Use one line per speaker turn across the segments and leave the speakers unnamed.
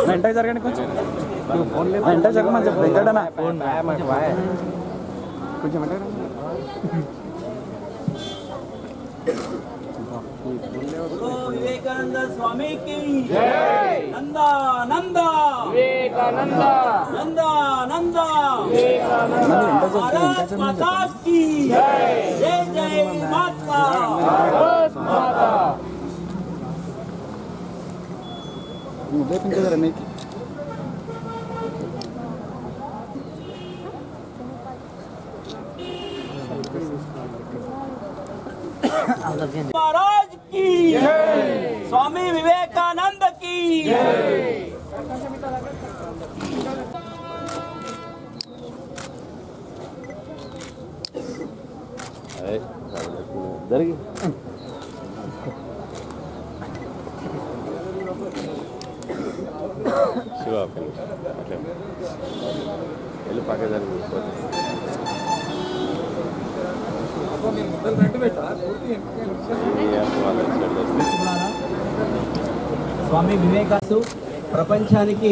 వెంటనే జరగండి కొంచెం వెంటనే జరగమని చెప్పు వెంకటనా కొంచెం వెంటనే
विवेकानंद स्वामी की जय। नंदा नंदा विवेकानंद नंदा नंदा विवेकानंद भारत माता की जय। जय जय माता भारत माता।
मुझे पिंक करने की
महाराज की जय। स्वामी विवेकानंद की जय।
జరిగి శివ అట్లా వెళ్ళి పక్క జరిగి
స్వామి వివేకానంద ప్రపంచానికి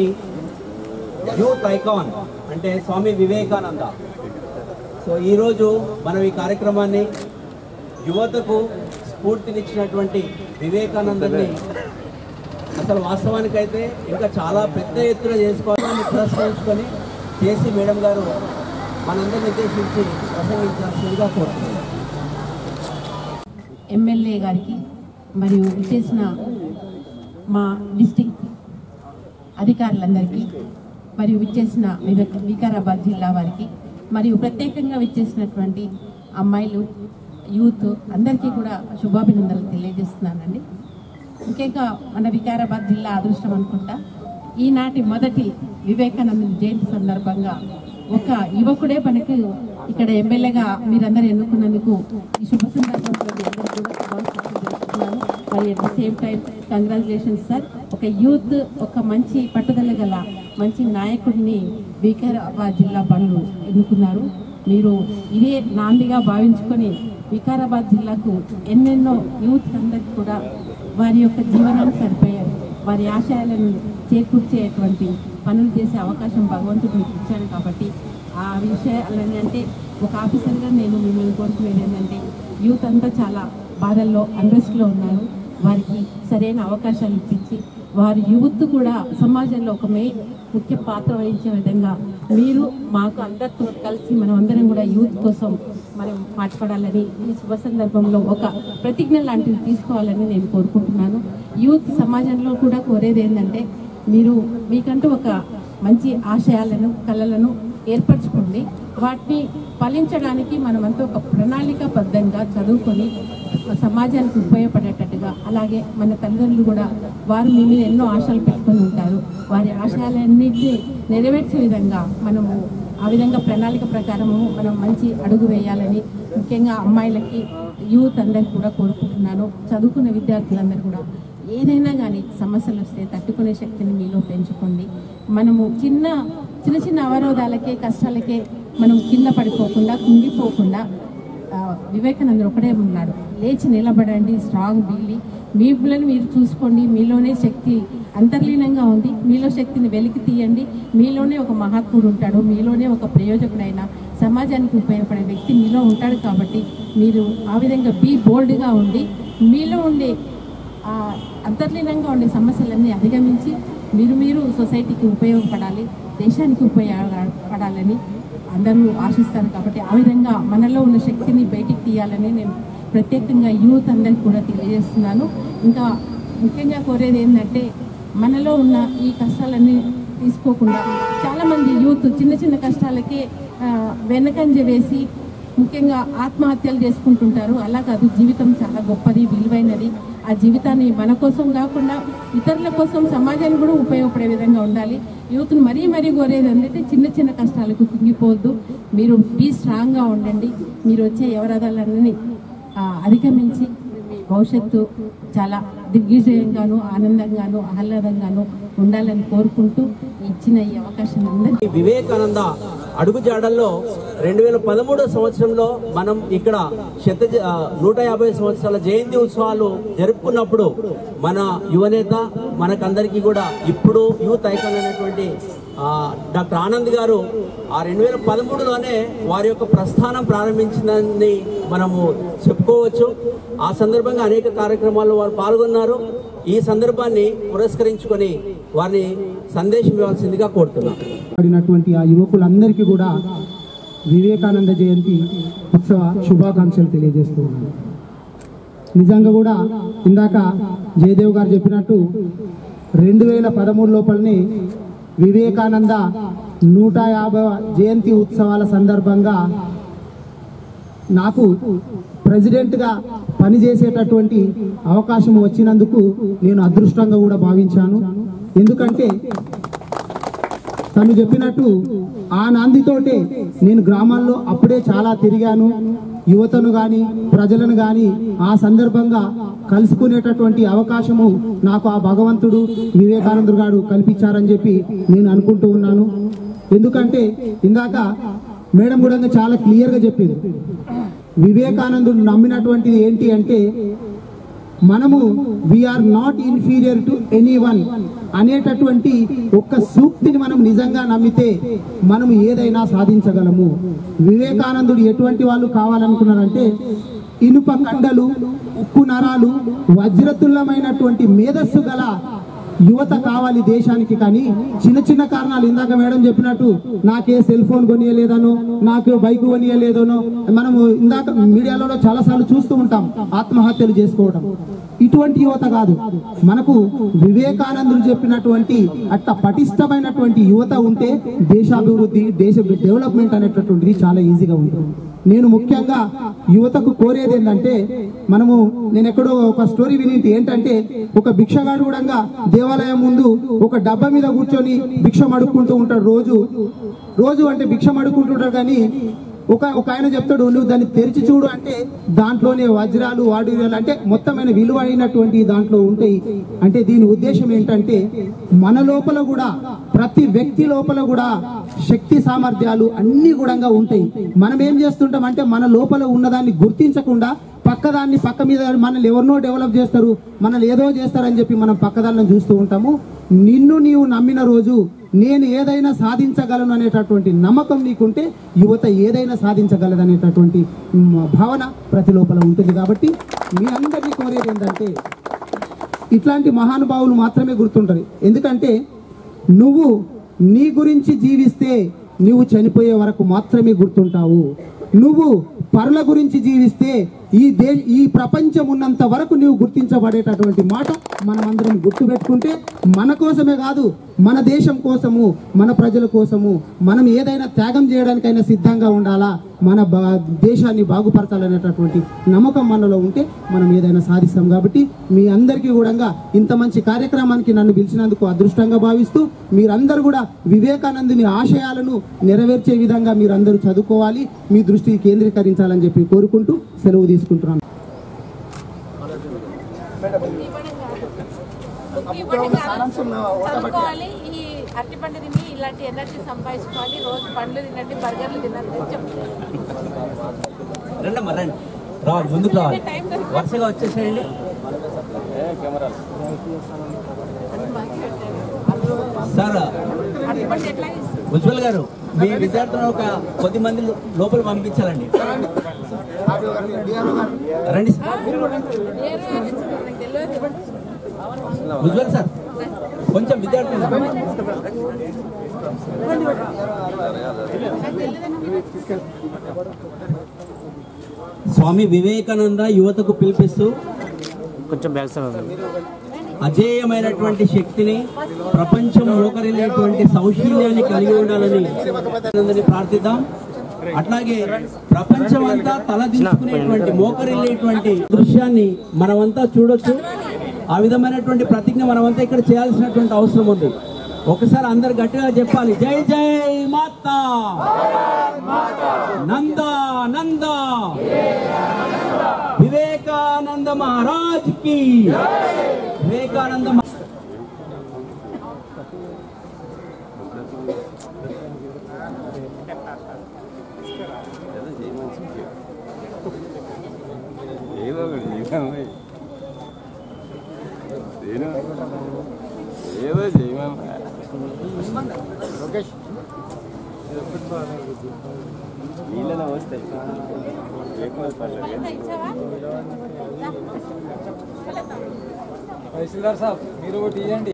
యూత్ ఐకాన్ అంటే స్వామి వివేకానంద. సో ఈరోజు మనం ఈ కార్యక్రమాన్ని యువతకు స్ఫూర్తినిచ్చినటువంటి వివేకానందని అసలు వాస్తవానికైతే ఇంకా చాలా పెద్ద ఎత్తున చేసుకోవాలని ప్రశ్నించుకొని కేసీ మేడం గారు మనందరినీ ఉద్దేశించి ప్రసంగించాల్సిందిగా కోరుతున్నాను.
ఎమ్మెల్యే గారికి మరియు చేసిన మా డిస్టిక్ అధికారులందరికీ మరియు విచ్చేసిన వికారాబాద్ జిల్లా వారికి మరియు ప్రత్యేకంగా విచ్చేసినటువంటి అమ్మాయిలు యూత్ అందరికీ కూడా శుభాభినందనలు తెలియజేస్తున్నానండి. ముఖ్యంగా మన వికారాబాద్ జిల్లా అదృష్టం అనుకుంటా. ఈనాటి మొదటి వివేకానంద జయంతి సందర్భంగా ఒక యువకుడే మనకు ఇక్కడ ఎమ్మెల్యేగా మీరందరూ ఎన్నుకున్నందుకు ఈ శుభ సందర్భంలో మరి at the same time congratulations sir. ఒక యూత్ ఒక మంచి పట్టుదల గల మంచి నాయకుడిని వికారాబాద్ జిల్లా పనులు ఎన్నుకున్నారు. మీరు ఇదే నాందిగా భావించుకొని వికారాబాద్ జిల్లాకు ఎన్నెన్నో యూత్ అందరికీ కూడా వారి యొక్క జీవనాన్ని సరిపోయారు, వారి ఆశయాలను చేకూర్చేటువంటి పనులు చేసే అవకాశం భగవంతుడు మీకు ఇచ్చాడు. కాబట్టి ఆ విషయాలని అంటే ఒక ఆఫీసర్గా నేను మిమ్మల్ని కోరుకునేది ఏంటంటే యూత్ అంతా చాలా బాధల్లో అన్రెస్ట్లో ఉన్నారు. వారికి సరైన అవకాశాలు ఇప్పించి వారి యూత్ కూడా సమాజంలో ఒక ముఖ్య పాత్ర వహించే విధంగా మీరు మాకు అందరితో కలిసి మనం అందరం కూడా యూత్ కోసం మనం పాటుపడాలని ఈ శుభ సందర్భంలో ఒక ప్రతిజ్ఞ లాంటివి తీసుకోవాలని నేను కోరుకుంటున్నాను. యూత్ సమాజంలో కూడా కోరేది ఏంటంటే మీరు మీకంటూ ఒక మంచి ఆశయాలను కళలను ఏర్పరచుకోండి. వాటిని ఫలించడానికి మనమంతా ఒక ప్రణాళికాబద్ధంగా చదువుకొని సమాజానికి ఉపయోగపడేటట్టుగా, అలాగే మన తల్లిదండ్రులు కూడా వారు మీ మీద ఎన్నో ఆశలు పెట్టుకొని ఉంటారు, వారి ఆశయాలన్నింటినీ నెరవేర్చే విధంగా మనము ఆ విధంగా ప్రణాళిక ప్రకారము మనం మంచి అడుగు వేయాలని ముఖ్యంగా అమ్మాయిలకి యూత్ అందరికీ కూడా కోరుకుంటున్నాను. చదువుకున్న విద్యార్థులందరూ కూడా ఏదైనా కానీ సమస్యలు వస్తే తట్టుకునే శక్తిని మీలో పెంచుకోండి. మనము చిన్న చిన్న అవరోధాలకే కష్టాలకే మనం కింద పడిపోకుండా కుంగిపోకుండా వివేకానంద ఒకడే ఉన్నాడు. లేచి నిలబడండి, స్ట్రాంగ్ బిల్లి మీ పిల్లలు మీరు చూసుకోండి. మీలోనే శక్తి అంతర్లీనంగా ఉంది, మీలో శక్తిని వెలికి తీయండి. మీలోనే ఒక మహాత్ముడు ఉంటాడు, మీలోనే ఒక ప్రయోజకుడైన సమాజానికి ఉపయోగపడే వ్యక్తి మీలో ఉంటాడు. కాబట్టి మీరు ఆ విధంగా బీ బోల్డ్గా ఉండి మీలో ఉండే అంతర్లీనంగా ఉండే సమస్యలన్నీ అధిగమించి మీరు సొసైటీకి ఉపయోగపడాలి, దేశానికి ఉపయోగపడాలని అందరూ ఆశిస్తారు. కాబట్టి ఆ విధంగా మనలో ఉన్న శక్తిని బయటికి తీయాలని నేను ప్రత్యేకంగా యూత్ అందరికీ కూడా తెలియజేస్తున్నాను. ఇంకా ముఖ్యంగా కోరేది ఏంటంటే మనలో ఉన్న ఈ కష్టాలన్నీ తీసుకోకుండా చాలామంది యూత్ చిన్న కష్టాలకే వెనకంజ వేసి ముఖ్యంగా ఆత్మహత్యలు చేసుకుంటుంటారు. అలా కాదు, జీవితం చాలా గొప్పది, విలువైనది. ఆ జీవితాన్ని మన కోసం కాకుండా ఇతరుల కోసం సమాజానికి కూడా ఉపయోగపడే విధంగా ఉండాలి. యూత్ను మరీ కోరేది ఏంటంటే చిన్న కష్టాలకు కుంగిపోవద్దు, మీరు బీ స్ట్రాంగ్గా ఉండండి. మీరు వచ్చే ఎవరదాలన్నీ అధిగమించి భవిష్యత్తు చాలా దిగ్విజయంగాను ఆనందంగాను ఆహ్లాదంగాను ఉండాలని కోరుకుంటూ ఇచ్చిన ఈ అవకాశం అందరికీ
వివేకానంద అడుగుజాడల్లో 2013 సంవత్సరంలో మనం ఇక్కడ 150 సంవత్సరాల జయంతి ఉత్సవాలు జరుపుకున్నప్పుడు మన యువనేత మనకందరికీ కూడా ఇప్పుడు యూత్ ఐకాన్ అనేటువంటి డాక్టర్ ఆనంద్ గారు ఆ 2013లోనే వారి యొక్క ప్రస్థానం ప్రారంభించిందని మనము చెప్పుకోవచ్చు. ఆ సందర్భంగా అనేక కార్యక్రమాల్లో వారు పాల్గొన్నారు. ఈ సందర్భాన్ని పురస్కరించుకొని వారిని సందేశం ఇవ్వాల్సిందిగా కోరుతున్నాను.
ఆ యువకులందరికీ కూడా వివేకానంద జయంతి ఉత్సవ శుభాకాంక్షలు తెలియజేస్తూ ఉన్నాను. నిజంగా కూడా ఇందాక జయదేవ్ గారు చెప్పినట్టు 2013 లోపలనే వివేకానంద 150 జయంతి ఉత్సవాల సందర్భంగా నాకు ప్రెసిడెంట్గా పనిచేసేటటువంటి అవకాశం వచ్చినందుకు నేను అదృష్టంగా కూడా భావించాను. ఎందుకంటే తను చెప్పినట్టు ఆ నాందితోటే నేను గ్రామాల్లో అప్పుడే చాలా తిరిగాను. యువతను కానీ ప్రజలను కానీ ఆ సందర్భంగా కలుసుకునేటటువంటి అవకాశము నాకు ఆ భగవంతుడు వివేకానందుడు గారు కల్పించారని చెప్పి నేను అనుకుంటూ ఉన్నాను. ఎందుకంటే ఇందాక మేడం కూడా చాలా క్లియర్గా చెప్పింది. వివేకానందుడు నమ్మినటువంటిది ఏంటి అంటే మనము we are not inferior to anyone అనేటటువంటి ఒక్క సూక్తిని మనం నిజంగా నమ్మితే మనం ఏదైనా సాధించగలము. వివేకానందుడు ఎటువంటి వాళ్ళు కావాలనుకున్నారంటే ఇనుప కండలు, ఉక్కు నరాలు, వజ్రతుల్యమైనటువంటి మేధస్సు గల యువత కావాలి దేశానికి. కానీ చిన్న చిన్న కారణాలు ఇందాక మేడం చెప్పినట్టు నాకే సెల్ ఫోన్ కొనియలేదనో, నాకు బైక్ కొనియలేదనో మనము ఇందాక మీడియాలో చాలా సార్లు చూస్తూ ఉంటాం ఆత్మహత్యలు చేసుకోవడం. ఇటువంటి యువత కాదు మనకు. వివేకానందుడు చెప్పినటువంటి అట్లా పటిష్టమైనటువంటి యువత ఉంటే దేశాభివృద్ధి, దేశ డెవలప్మెంట్ అనేటటువంటిది చాలా ఈజీగా ఉంటుంది. నేను ముఖ్యంగా యువతకు కోరేది ఏంటంటే నేను ఎక్కడో ఒక స్టోరీ వినింటి ఏంటంటే ఒక భిక్షగాడు కూడా దేవాలయం ముందు ఒక డబ్బా మీద కూర్చొని భిక్షం అడుక్కుంటూ ఉంటాడు. రోజు అంటే భిక్షం అడుక్కుంటుంటాడు. కానీ ఒక ఆయన చెప్తాడు, నువ్వు దాన్ని తెరిచి చూడు అంటే దాంట్లోనే వజ్రాలు వాడురాలు అంటే మొత్తమైన విలువ అయినటువంటి దాంట్లో ఉంటాయి. అంటే దీని ఉద్దేశం ఏంటంటే మన లోపల కూడా ప్రతి వ్యక్తి లోపల కూడా శక్తి సామర్థ్యాలు అన్ని కూడా ఉంటాయి. మనం ఏం చేస్తుంటాం అంటే మన లోపల ఉన్నదాన్ని గుర్తించకుండా పక్కదాన్ని పక్క మీద మనల్ని ఎవరినో డెవలప్ చేస్తారు, మనల్ని ఏదో చేస్తారని చెప్పి మనం పక్కదాన్ని చూస్తూ ఉంటాము. నిన్ను నీవు నమ్మిన రోజు నేను ఏదైనా సాధించగలను అనేటటువంటి నమ్మకం నీకుంటే యువత ఏదైనా సాధించగలదు అనేటటువంటి భావన ప్రతి లోపల ఉంటుంది. కాబట్టి మీ అందరినీ కోరేది ఏంటంటే ఇట్లాంటి మహానుభావులు మాత్రమే గుర్తుంటారు. ఎందుకంటే నువ్వు నీ గురించి జీవిస్తే నువ్వు చనిపోయే వరకు మాత్రమే గుర్తుంటావు. నువ్వు పరుల గురించి జీవిస్తే ఈ ప్రపంచం ఉన్నంత వరకు నువ్వు గుర్తించబడేటటువంటి మాట మనమందరం గుర్తుపెట్టుకుంటే మన కోసమే కాదు, మన దేశం కోసము, మన ప్రజల కోసము మనం ఏదైనా త్యాగం చేయడానికైనా సిద్ధంగా ఉండాలా. మన దేశాన్ని బాగుపరచాలనేటటువంటి నమ్మకం మనలో ఉంటే మనం ఏదైనా సాధిస్తాం. కాబట్టి మీ అందరికీ కూడా ఇంత మంచి కార్యక్రమానికి నన్ను పిలిచినందుకు అదృష్టంగా భావిస్తూ మీరందరూ కూడా వివేకానందుని ఆశయాలను నెరవేర్చే విధంగా మీరందరూ చదువుకోవాలి, మీ దృష్టి కేంద్రీకరించాలని చెప్పి కోరుకుంటూ సెలవు తీసుకుంటున్నాను.
చదువుకోవాలి, ఈ అరటి పండు తిని ఇలాంటి ఎనర్జీ సంపాదించుకోవాలి, రోజు పండ్లు తినండి, బర్గర్లు తినండి చెప్తాను.
రావాలి, ముందుకు రావాలి, వరుసగా వచ్చేసేయండి. సార్ ఉజ్వల్ గారు, మీ విద్యార్థులను ఒక కొద్ది మంది లోపల పంపించాలండి. రండి ఉజ్వల్ సార్, కొంచెం విద్యార్థులు స్వామి వివేకానంద యువతకు పిలిపిస్తూ
కొంచెం బ్యాక్ సైడ్
అజేయమైనటువంటి శక్తిని, ప్రపంచం మోకరిల్లేటువంటి సౌశీల్యాన్ని కలిగి ఉండాలని ప్రార్థిద్దాం. అట్లాగే ప్రపంచం అంతా తలదించుకునేటువంటి మోకరిల్లేటువంటి దృశ్యాన్ని మనమంతా చూడొచ్చు. ఆ విధమైనటువంటి ప్రతిజ్ఞ మనమంతా ఇక్కడ చేయాల్సినటువంటి అవసరం ఉంది. ఒకసారి అందరు గట్టిగా చెప్పాలి, జై జై మాతా నంద నంద వివేకానంద మహా महाराज की विवेकानंद
ఏదో చేయమన్నా నీళ్ళనే వస్తాయి లేకపోతే
తహసీల్దార్ సాబ్ మీరు ఒకటి ఇవ్వండి.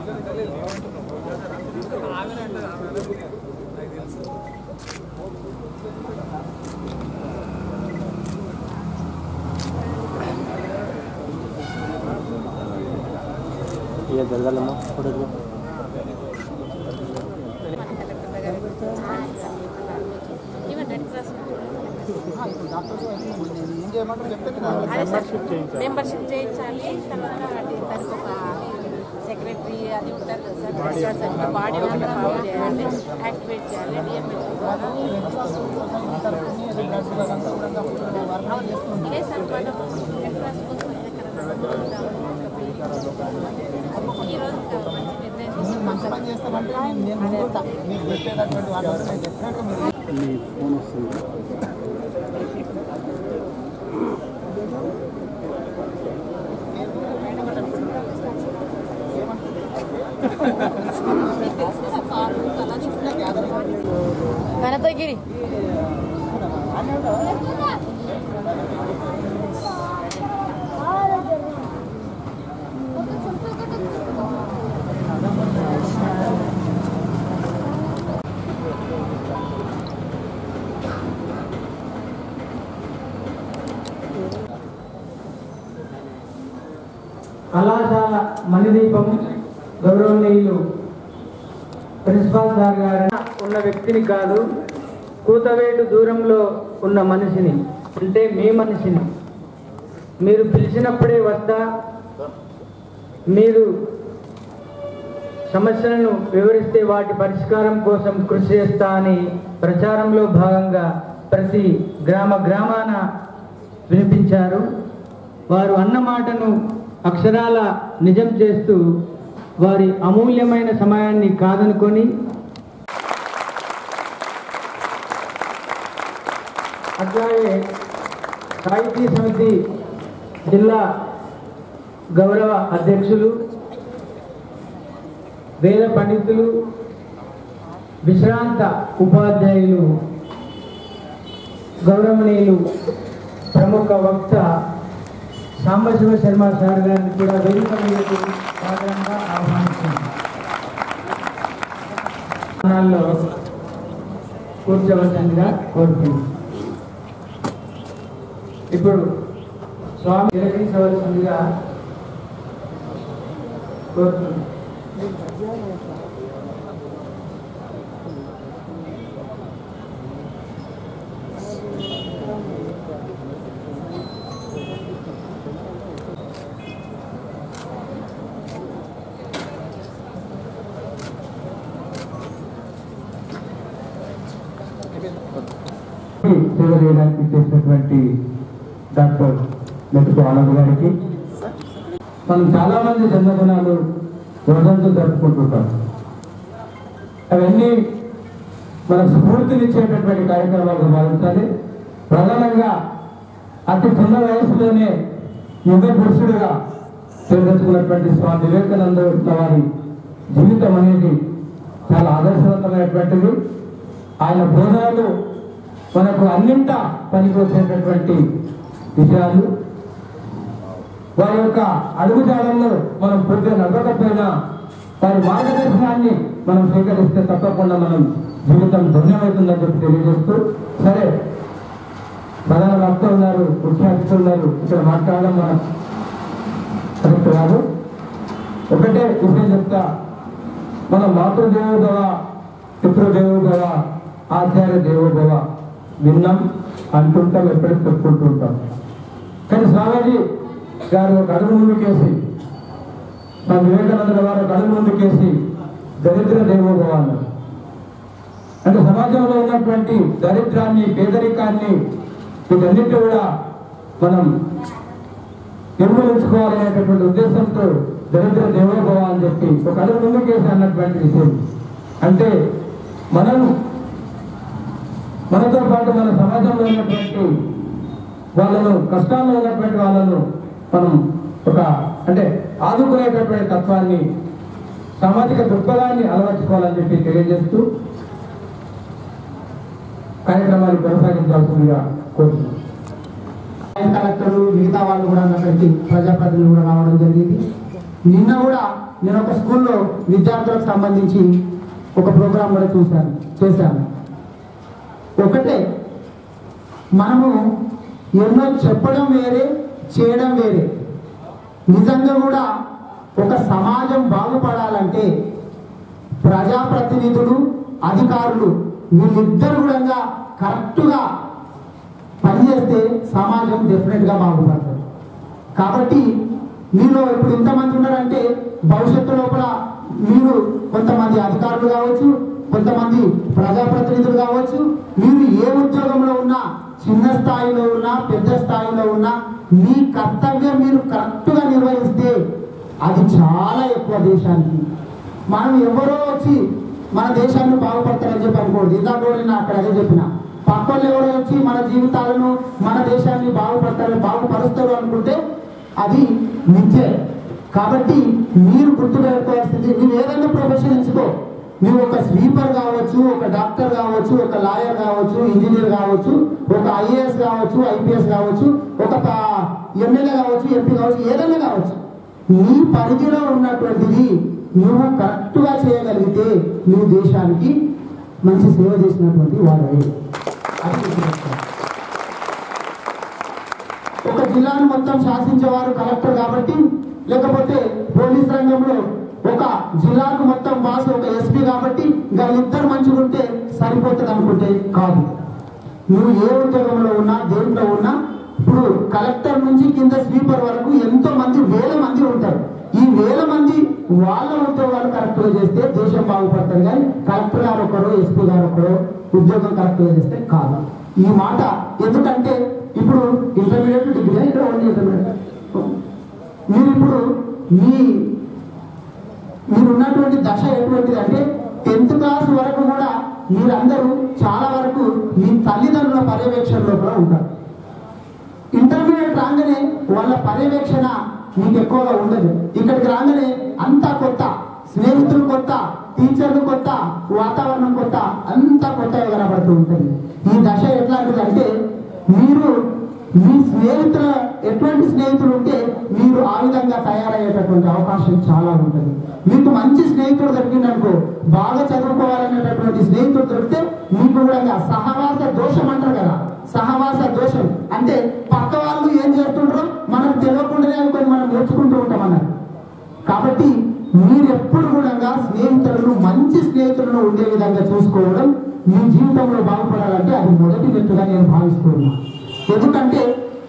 ఇక జరగాలమ్మా ఫోటో
మెంబర్షిప్ చేయించాలి. తర్వాత దానికి ఒక సెక్రటరీ అది ఉంటారు కదా సార్, బాడీ ఒకటి ఫామ్ చేయాలి, యాక్టివేట్ చేయాలి. డిఎంహెచ్ ఇదే సార్ మనం రెడ్ క్రాస్ కోసం ఈరోజు మంచి నిర్ణయం గణపగిరి
కళాశాల మణిదీపం గౌరవనీయులు ప్రిన్సిపాల్ సార్ గారు ఉన్న వ్యక్తిని కాదు, కూతవేటు దూరంలో ఉన్న మనిషిని, అంటే మీ మనిషిని. మీరు పిలిచినప్పుడే వస్తా, మీరు సమస్యలను వివరిస్తే వాటి పరిష్కారం కోసం కృషి చేస్తా అని ప్రచారంలో భాగంగా ప్రతి గ్రామాన వినిపించారు. వారు అన్న మాటను అక్షరాల నిజం చేస్తూ వారి అమూల్యమైన సమయాన్ని కాదనుకొని అట్లాగే సాహితీ సమితి జిల్లా గౌరవ అధ్యక్షులు, వేద పండితులు, విశ్రాంత ఉపాధ్యాయులు, గౌరవనీయులు, ప్రముఖ వక్త సాంబశివ శర్మ సార్ గారిని కూడా వేదిక మీదకు సాధారణంగా ఆహ్వానిస్తున్నాల్లో కూర్చోవలసిందిగా కోరుతున్నాను. ఇప్పుడు స్వామి నిర్వహించవలసిందిగా కోరుతున్నాను.
సేవ చేయడానికి చేసినటువంటి డాక్టర్ మెట్టుకు ఆనంద్ గారికి, మనం చాలా మంది జన్మదినాలు రోజంతా జరుపుకుంటుంటాం. అవన్నీ మన స్ఫూర్తినిచ్చేటటువంటి కార్యక్రమాలు భావించాలి. ప్రధానంగా అతి చిన్న వయసులోనే యుగ పురుషుడుగా చేర్చుకున్నటువంటి స్వామి వివేకానంద వారి జీవితం అనేది చాలా ఆదర్శవంతమైనటువంటిది. ఆయన బోధనలు మనకు అన్నింటా పనికొచ్చేటటువంటి విషయాలు. వారి యొక్క అడుగుజాడల్లో మనం పూర్తిగా నడవకపోయినా వారి మార్గదర్శనాన్ని మనం స్వీకరిస్తే తప్పకుండా మనం జీవితం ధన్యమవుతుందని చెప్పి తెలియజేస్తూ, సరే ప్రధాన వక్త ఉన్నారు, ముఖ్య అతిథులు ఉన్నారు, ఇక్కడ మాట్లాడడం మనం కరెక్ట్ కాదు. ఒకటే విషయం చెప్తా, మనం మాతృదేవోభవ, పితృదేవోభవ, ఆచార్య దేవోభవ విన్నాం, అంటుంటాం, ఎప్పటికీ చెప్పుకుంటూ ఉంటాం. కానీ స్వామీజీ గారు ఒక అడుగు ముందుకేసి, మా వివేకానంద గారు ఒక అడుగు ముందుకేసి దరిద్ర దేవోభవ అన్నారు. అంటే సమాజంలో ఉన్నటువంటి దరిద్రాన్ని, పేదరికాన్ని, వీటన్నిటి కూడా మనం
నిర్మూలించుకోవాలనేటటువంటి ఉద్దేశంతో దరిద్ర దేవోభవ అని చెప్పి ఒక అడుగు ముందుకేసి అన్నటువంటి విషయం. అంటే మనతో పాటు మన సమాజంలో ఉన్నటువంటి వాళ్ళను, కష్టాల్లో ఉన్నటువంటి వాళ్ళను మనం అంటే ఆదుకునేటటువంటి తత్వాన్ని, సామాజిక దృక్పథాన్ని అలవర్చుకోవాలని చెప్పి తెలియజేస్తూ కార్యక్రమాన్ని కొనసాగించాల్సిందిగా కోరుతున్నాం.
కలెక్టర్లు మిగతా వాళ్ళు కూడా అన్నటువంటి ప్రజాప్రతినిధులు కూడా రావడం జరిగింది. నిన్న కూడా నేను ఒక స్కూల్లో విద్యార్థులకు సంబంధించి ఒక ప్రోగ్రాం కూడా చేశాను. ఒకటే, మనము ఎన్నో చెప్పడం వేరే, చేయడం వేరే. నిజంగా కూడా ఒక సమాజం బాగుపడాలంటే ప్రజాప్రతినిధులు, అధికారులు వీళ్ళిద్దరు కూడా కరెక్ట్గా పనిచేస్తే సమాజం డెఫినెట్గా బాగుపడుతుంది. కాబట్టి మీలో ఇప్పుడు ఇంతమంది ఉన్నారంటే భవిష్యత్తు లోపల మీరు కొంతమంది అధికారులు కావచ్చు, కొంతమంది ప్రజాప్రతినిధులు కావచ్చు, మీరు ఏ ఉద్యోగంలో ఉన్నా, చిన్న స్థాయిలో ఉన్నా, పెద్ద స్థాయిలో ఉన్నా, మీ కర్తవ్యం మీరు కరెక్ట్గా నిర్వహిస్తే అది చాలా ఎక్కువ దేశానికి. మనం ఎవరో వచ్చి మన దేశాన్ని బాగుపడతారని చెప్పి అనుకోండి. ఇందాక కూడా నేను అక్కడ అదే చెప్పిన, పక్కలు ఎవరో వచ్చి మన జీవితాలను, మన దేశాన్ని బాగుపరుస్తారు అనుకుంటే అది మిథ్యే. కాబట్టి మీరు గుర్తుపెట్టుకోవాల్సింది, నువ్వు ఏదైనా ప్రొఫెషన్ ఎంచుకో. నువ్వు ఒక స్వీపర్ కావచ్చు, ఒక డాక్టర్ కావచ్చు, ఒక లాయర్ కావచ్చు, ఇంజనీర్ కావచ్చు, ఒక ఐఏఎస్ కావచ్చు, ఐపీఎస్ కావచ్చు, ఒక ఎమ్మెల్యే కావచ్చు, ఎంపీ కావచ్చు, ఏదైనా కావచ్చు. నీ పరిధిలో ఉన్నటువంటిది నువ్వు కరెక్ట్గా చేయగలిగితే నువ్వు దేశానికి మంచి సేవ చేసినటువంటి వాడవే. ఒక జిల్లాను మొత్తం శాసించేవారు కలెక్టర్ కాబట్టి, లేకపోతే పోలీస్ రంగంలో ఒక జిల్లాకు మొత్తం బాస్ ఒక ఎస్పీ కాబట్టి వాళ్ళిద్దరు మంచిగా ఉంటే సరిపోతుంది అనుకుంటే కాదు. నువ్వు ఏ ఉద్యోగంలో ఉన్నా, దేంట్లో ఉన్నా, ఇప్పుడు కలెక్టర్ నుంచి కింద స్వీపర్ వరకు ఎంతో మంది, వేల మంది ఉంటారు. ఈ వేల మంది వాళ్ళ ఉద్యోగాలు కరెక్ట్గా చేస్తే దేశం బాగుపడతారు. కానీ కలెక్టర్ గారు ఒకరు, ఎస్పీ గారు ఒకరు ఉద్యోగం కరెక్ట్గా చేస్తే కాదు. ఈ మాట ఎందుకంటే ఇప్పుడు ఇంటర్మీడియట్, డిగ్రీ, ఇక్కడ ఓన్లీ ఇంటర్మీడియట్. మీరు ఇప్పుడు మీరున్నటువంటి దశ ఎటువంటిది అంటే 10th క్లాస్ వరకు కూడా మీరందరూ చాలా వరకు మీ తల్లిదండ్రుల పర్యవేక్షణలో కూడా ఉంటారు. ఇంటర్మీడియట్ రాగానే వాళ్ళ పర్యవేక్షణ మీకు ఎక్కువగా ఉండదు. ఇక్కడికి రాగానే అంతా కొత్త, స్నేహితులు కొత్త, టీచర్లు కొత్త, వాతావరణం కొత్త, అంతా కొత్తగా కనబడుతూ ఉంటుంది. ఈ దశ ఎట్లాంటిదంటే మీరు మీ స్నేహితుల ఎటువంటి స్నేహితులు ఉంటే మీరు ఆ విధంగా తయారయ్యేటటువంటి అవకాశం చాలా ఉంటుంది. మీకు మంచి స్నేహితుడు దొరికిందనుకో, బాగా చదువుకోవాలనేటటువంటి స్నేహితుడు దొరికితే మీకు కూడా సహవాస దోషం అంటారు కదా. సహవాస దోషం అంటే పక్క వాళ్ళు ఏం చేస్తుంటారో మనకు తెలియకుండానే అనుకొని మనం నేర్చుకుంటూ ఉంటాం అన్నారు. కాబట్టి మీరు ఎప్పుడు కూడా స్నేహితులను, మంచి స్నేహితులను ఉండే విధంగా చూసుకోవడం మీ జీవితంలో బాగుపడాలంటే అది మొదటి మెట్టుగా నేను భావిస్తున్నాను. ఎందుకంటే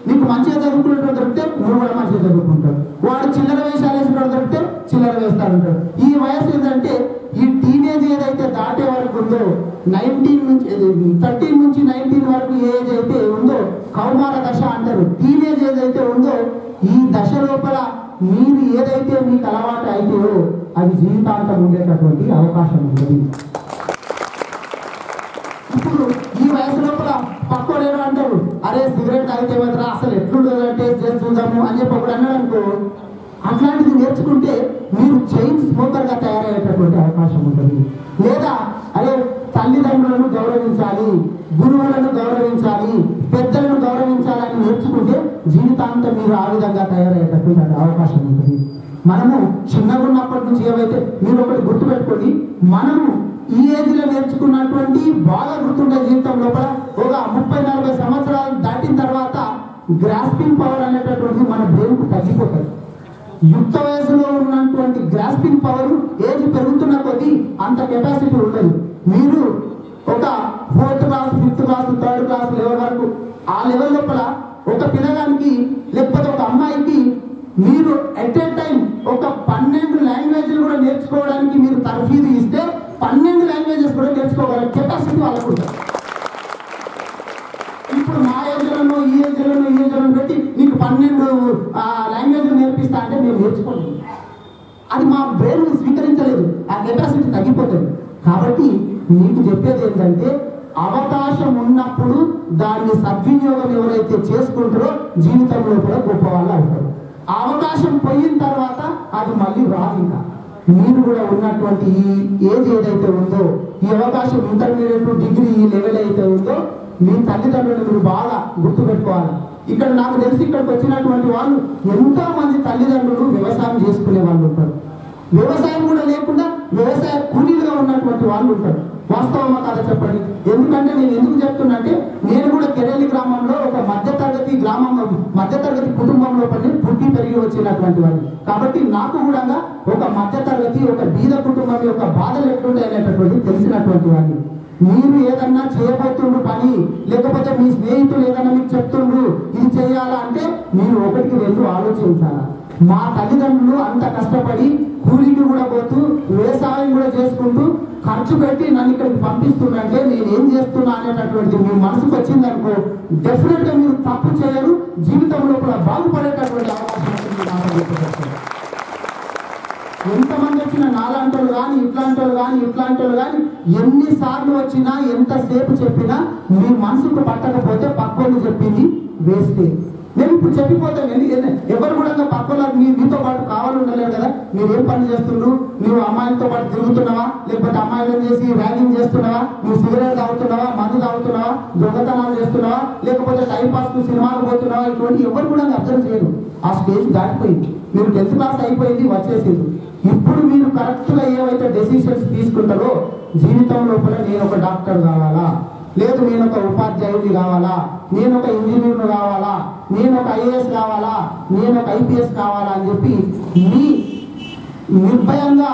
నీకు మంచిగా చదువుకునేటో దొరికితే నువ్వు కూడా మంచిగా చదువుకుంటాడు. వాడు చిల్లర వేషాలు వేసినట్టు దొరికితే చిల్లర వేస్తాడంటాడు. ఈ వయసు ఏంటంటే ఈ టీనేజ్ ఏదైతే దాటే వరకు ఉందో, 13 నుంచి 19 వరకు ఏ ఏజ్ అయితే ఉందో కౌమార దశ అంటారు. టీనేజ్ ఏదైతే ఉందో ఈ దశ లోపల మీరు ఏదైతే మీకు అలవాటు అయితేయో అది జీవితాంతం ఉండేటటువంటి అవకాశం ఉంటుంది. ఇప్పుడు ఈ వయసు లోపల పక్కోడేమో అంటారు, అరే సిగరెట్ తాగితే మాత్రం అసలు ఎట్లుంటుందో టేస్ట్ చేసి చూద్దాము అని చెప్పి ఒకటి అన్నాడు అనుకో, అట్లాంటిది నేర్చుకుంటే మీరు చైన్ స్మోకర్గా తయారయ్యేటటువంటి అవకాశం ఉంటుంది. లేదా అరే తల్లిదండ్రులను గౌరవించాలి, గురువులను గౌరవించాలి, పెద్దలను గౌరవించాలని నేర్చుకుంటే జీవితాంతం మీరు ఆ విధంగా తయారయ్యేటటువంటి అవకాశం ఉంటుంది. మనము చిన్నగా ఉన్నప్పటి నుంచి ఏవైతే మీరు ఒకటి గుర్తుపెట్టుకోండి, మనము ఈ ఏజ్లో నేర్చుకున్నటువంటి బాగా గుర్తుండే జీవితం లోపల ఒక 30-40 సంవత్సరాలు దాటిన తర్వాత గ్రాస్పింగ్ పవర్ అనేటటువంటిది మన బ్రెయిన్కు తగ్గిపోతుంది. యుక్త వయసులో ఉన్నటువంటి గ్రాస్పింగ్ పవర్ ఏజ్ పెరుగుతున్న కొద్దీ అంత కెపాసిటీ ఉండదు. మీరు ఒక 4th class, 5th class, 3rd class level వరకు ఆ లెవెల్ లోపల ఒక పిల్లగానికి లేకపోతే ఒక అమ్మాయికి మీరు ఎట్ ఏ టైం ఒక 12 లాంగ్వేజ్లు కూడా నేర్చుకోవడానికి మీరు తర్ఫీదు ఇస్తే 12 లాంగ్వేజెస్ కూడా నేర్చుకోగల కెపాసిటీ వాళ్ళకు ఉంటుంది. ఇప్పుడు మా ఏజ్లను, ఈ ఏజ్లను పెట్టి నీకు 12 లాంగ్వేజ్ నేర్పిస్తా అంటే మేము నేర్చుకోండి, అది మా బ్రెయిన్ స్వీకరించలేదు, ఆ కెపాసిటీ తగ్గిపోతుంది. కాబట్టి మీకు చెప్పేది ఏంటంటే అవకాశం ఉన్నప్పుడు దాన్ని సద్వినియోగం ఎవరైతే చేసుకుంటారో జీవితంలో కూడా గొప్ప వాళ్ళు అవుతారు. ఆ అవకాశం పోయిన తర్వాత అది మళ్ళీ రాదు. ఇంకా మీరు కూడా ఉన్నటువంటి ఈ ఏజ్ ఏదైతే ఉందో, ఈ అవకాశం ఇంటర్మీడియట్ డిగ్రీ ఈ లెవెల్ అయితే ఉందో, మీ తల్లిదండ్రులు మీరు బాగా గుర్తుపెట్టుకోవాలి. ఇక్కడ నాకు తెలిసి ఇక్కడికి వచ్చినటువంటి వాళ్ళు ఎంతో మంది తల్లిదండ్రులు వ్యవసాయం చేసుకునే వాళ్ళు ఉంటారు, వ్యవసాయం కూడా లేకుండా వ్యవసాయ కూలీలుగా ఉన్నటువంటి వాళ్ళు ఉంటారు. వాస్తవమా కాదా చెప్పండి? ఎందుకంటే నేను ఎందుకు చెప్తున్నా అంటే నేను కూడా కెరేలి గ్రామంలో ఒక మధ్యతరగతి కుటుంబంలో పుట్టి పెరిగి వచ్చినటువంటి వాడిని. కాబట్టి నాకు కూడా ఒక మధ్యతరగతి ఒక బీద కుటుంబం యొక్క బాధలు ఎట్లుంటాయి అనేటటువంటి తెలిసినటువంటి వాడిని. మీరు ఏదన్నా చేయబోతుండ్రు పని, లేకపోతే మీ స్నేహితులు ఏదన్నా మీకు చెప్తుండ్రు ఇది చేయాలా అంటే మీరు ఒకటికి రెండు ఆలోచించాలా. మా తల్లిదండ్రులు అంత కష్టపడి కూలీకి కూడా పోతూ వ్యవసాయం కూడా చేసుకుంటూ ఖర్చు పెట్టి నన్ను ఇక్కడికి పంపిస్తుందంటే నేను ఏం చేస్తున్నా అనేటటువంటి మీ మనసుకు వచ్చిందనుకో డెఫినెట్ గా మీరు తప్పు చేయరు, జీవితంలో కూడా బాగుపడేటటువంటి అవకాశం ఉంటుంది. ఎంతమంది వచ్చినా నాలాంటి వాళ్ళు కానీ ఇట్లాంటి వాళ్ళు కానీ ఎన్నిసార్లు వచ్చినా ఎంతసేపు చెప్పినా మీ మనసుకు పట్టకపోతే పక్కన చెప్పింది వేస్తే. నేను ఇప్పుడు చెప్పిపోతాను, ఎవరు కూడా పక్కన మీతో పాటు కావాలి ఉండలేదు కదా. మీరు ఏం పని చేస్తుండ్రు, నువ్వు అమ్మాయిలతో పాటు తిరుగుతున్నావా, లేకపోతే అమ్మాయిలను చేసి ర్యాగింగ్ చేస్తున్నావా, నువ్వు సిగరెట్ తాగుతున్నావా, మందు తాగుతున్నావా, దొంగతనాలు చేస్తున్నావా, లేకపోతే టైం పాస్ కు సినిమాలు పోతున్నావా, ఇటువంటి ఎవరు కూడా అబ్జర్వ్ చేయరు. ఆ స్టేజ్ దాటిపోయింది, మీరు 10th క్లాస్ అయిపోయింది, వచ్చేసింది. ఇప్పుడు మీరు కరెక్ట్ గా ఏవైతే డెసిషన్స్ తీసుకుంటారో జీవితం లోపల నేను ఒక డాక్టర్ కావాలా, లేదు నేను ఒక ఉపాధ్యాయుడిని కావాలా, నేను ఒక ఇంజనీర్ను కావాలా, నేను ఒక ఐఏఎస్ కావాలా, నేను ఒక ఐపీఎస్ కావాలా అని చెప్పి మీ నిర్భయంగా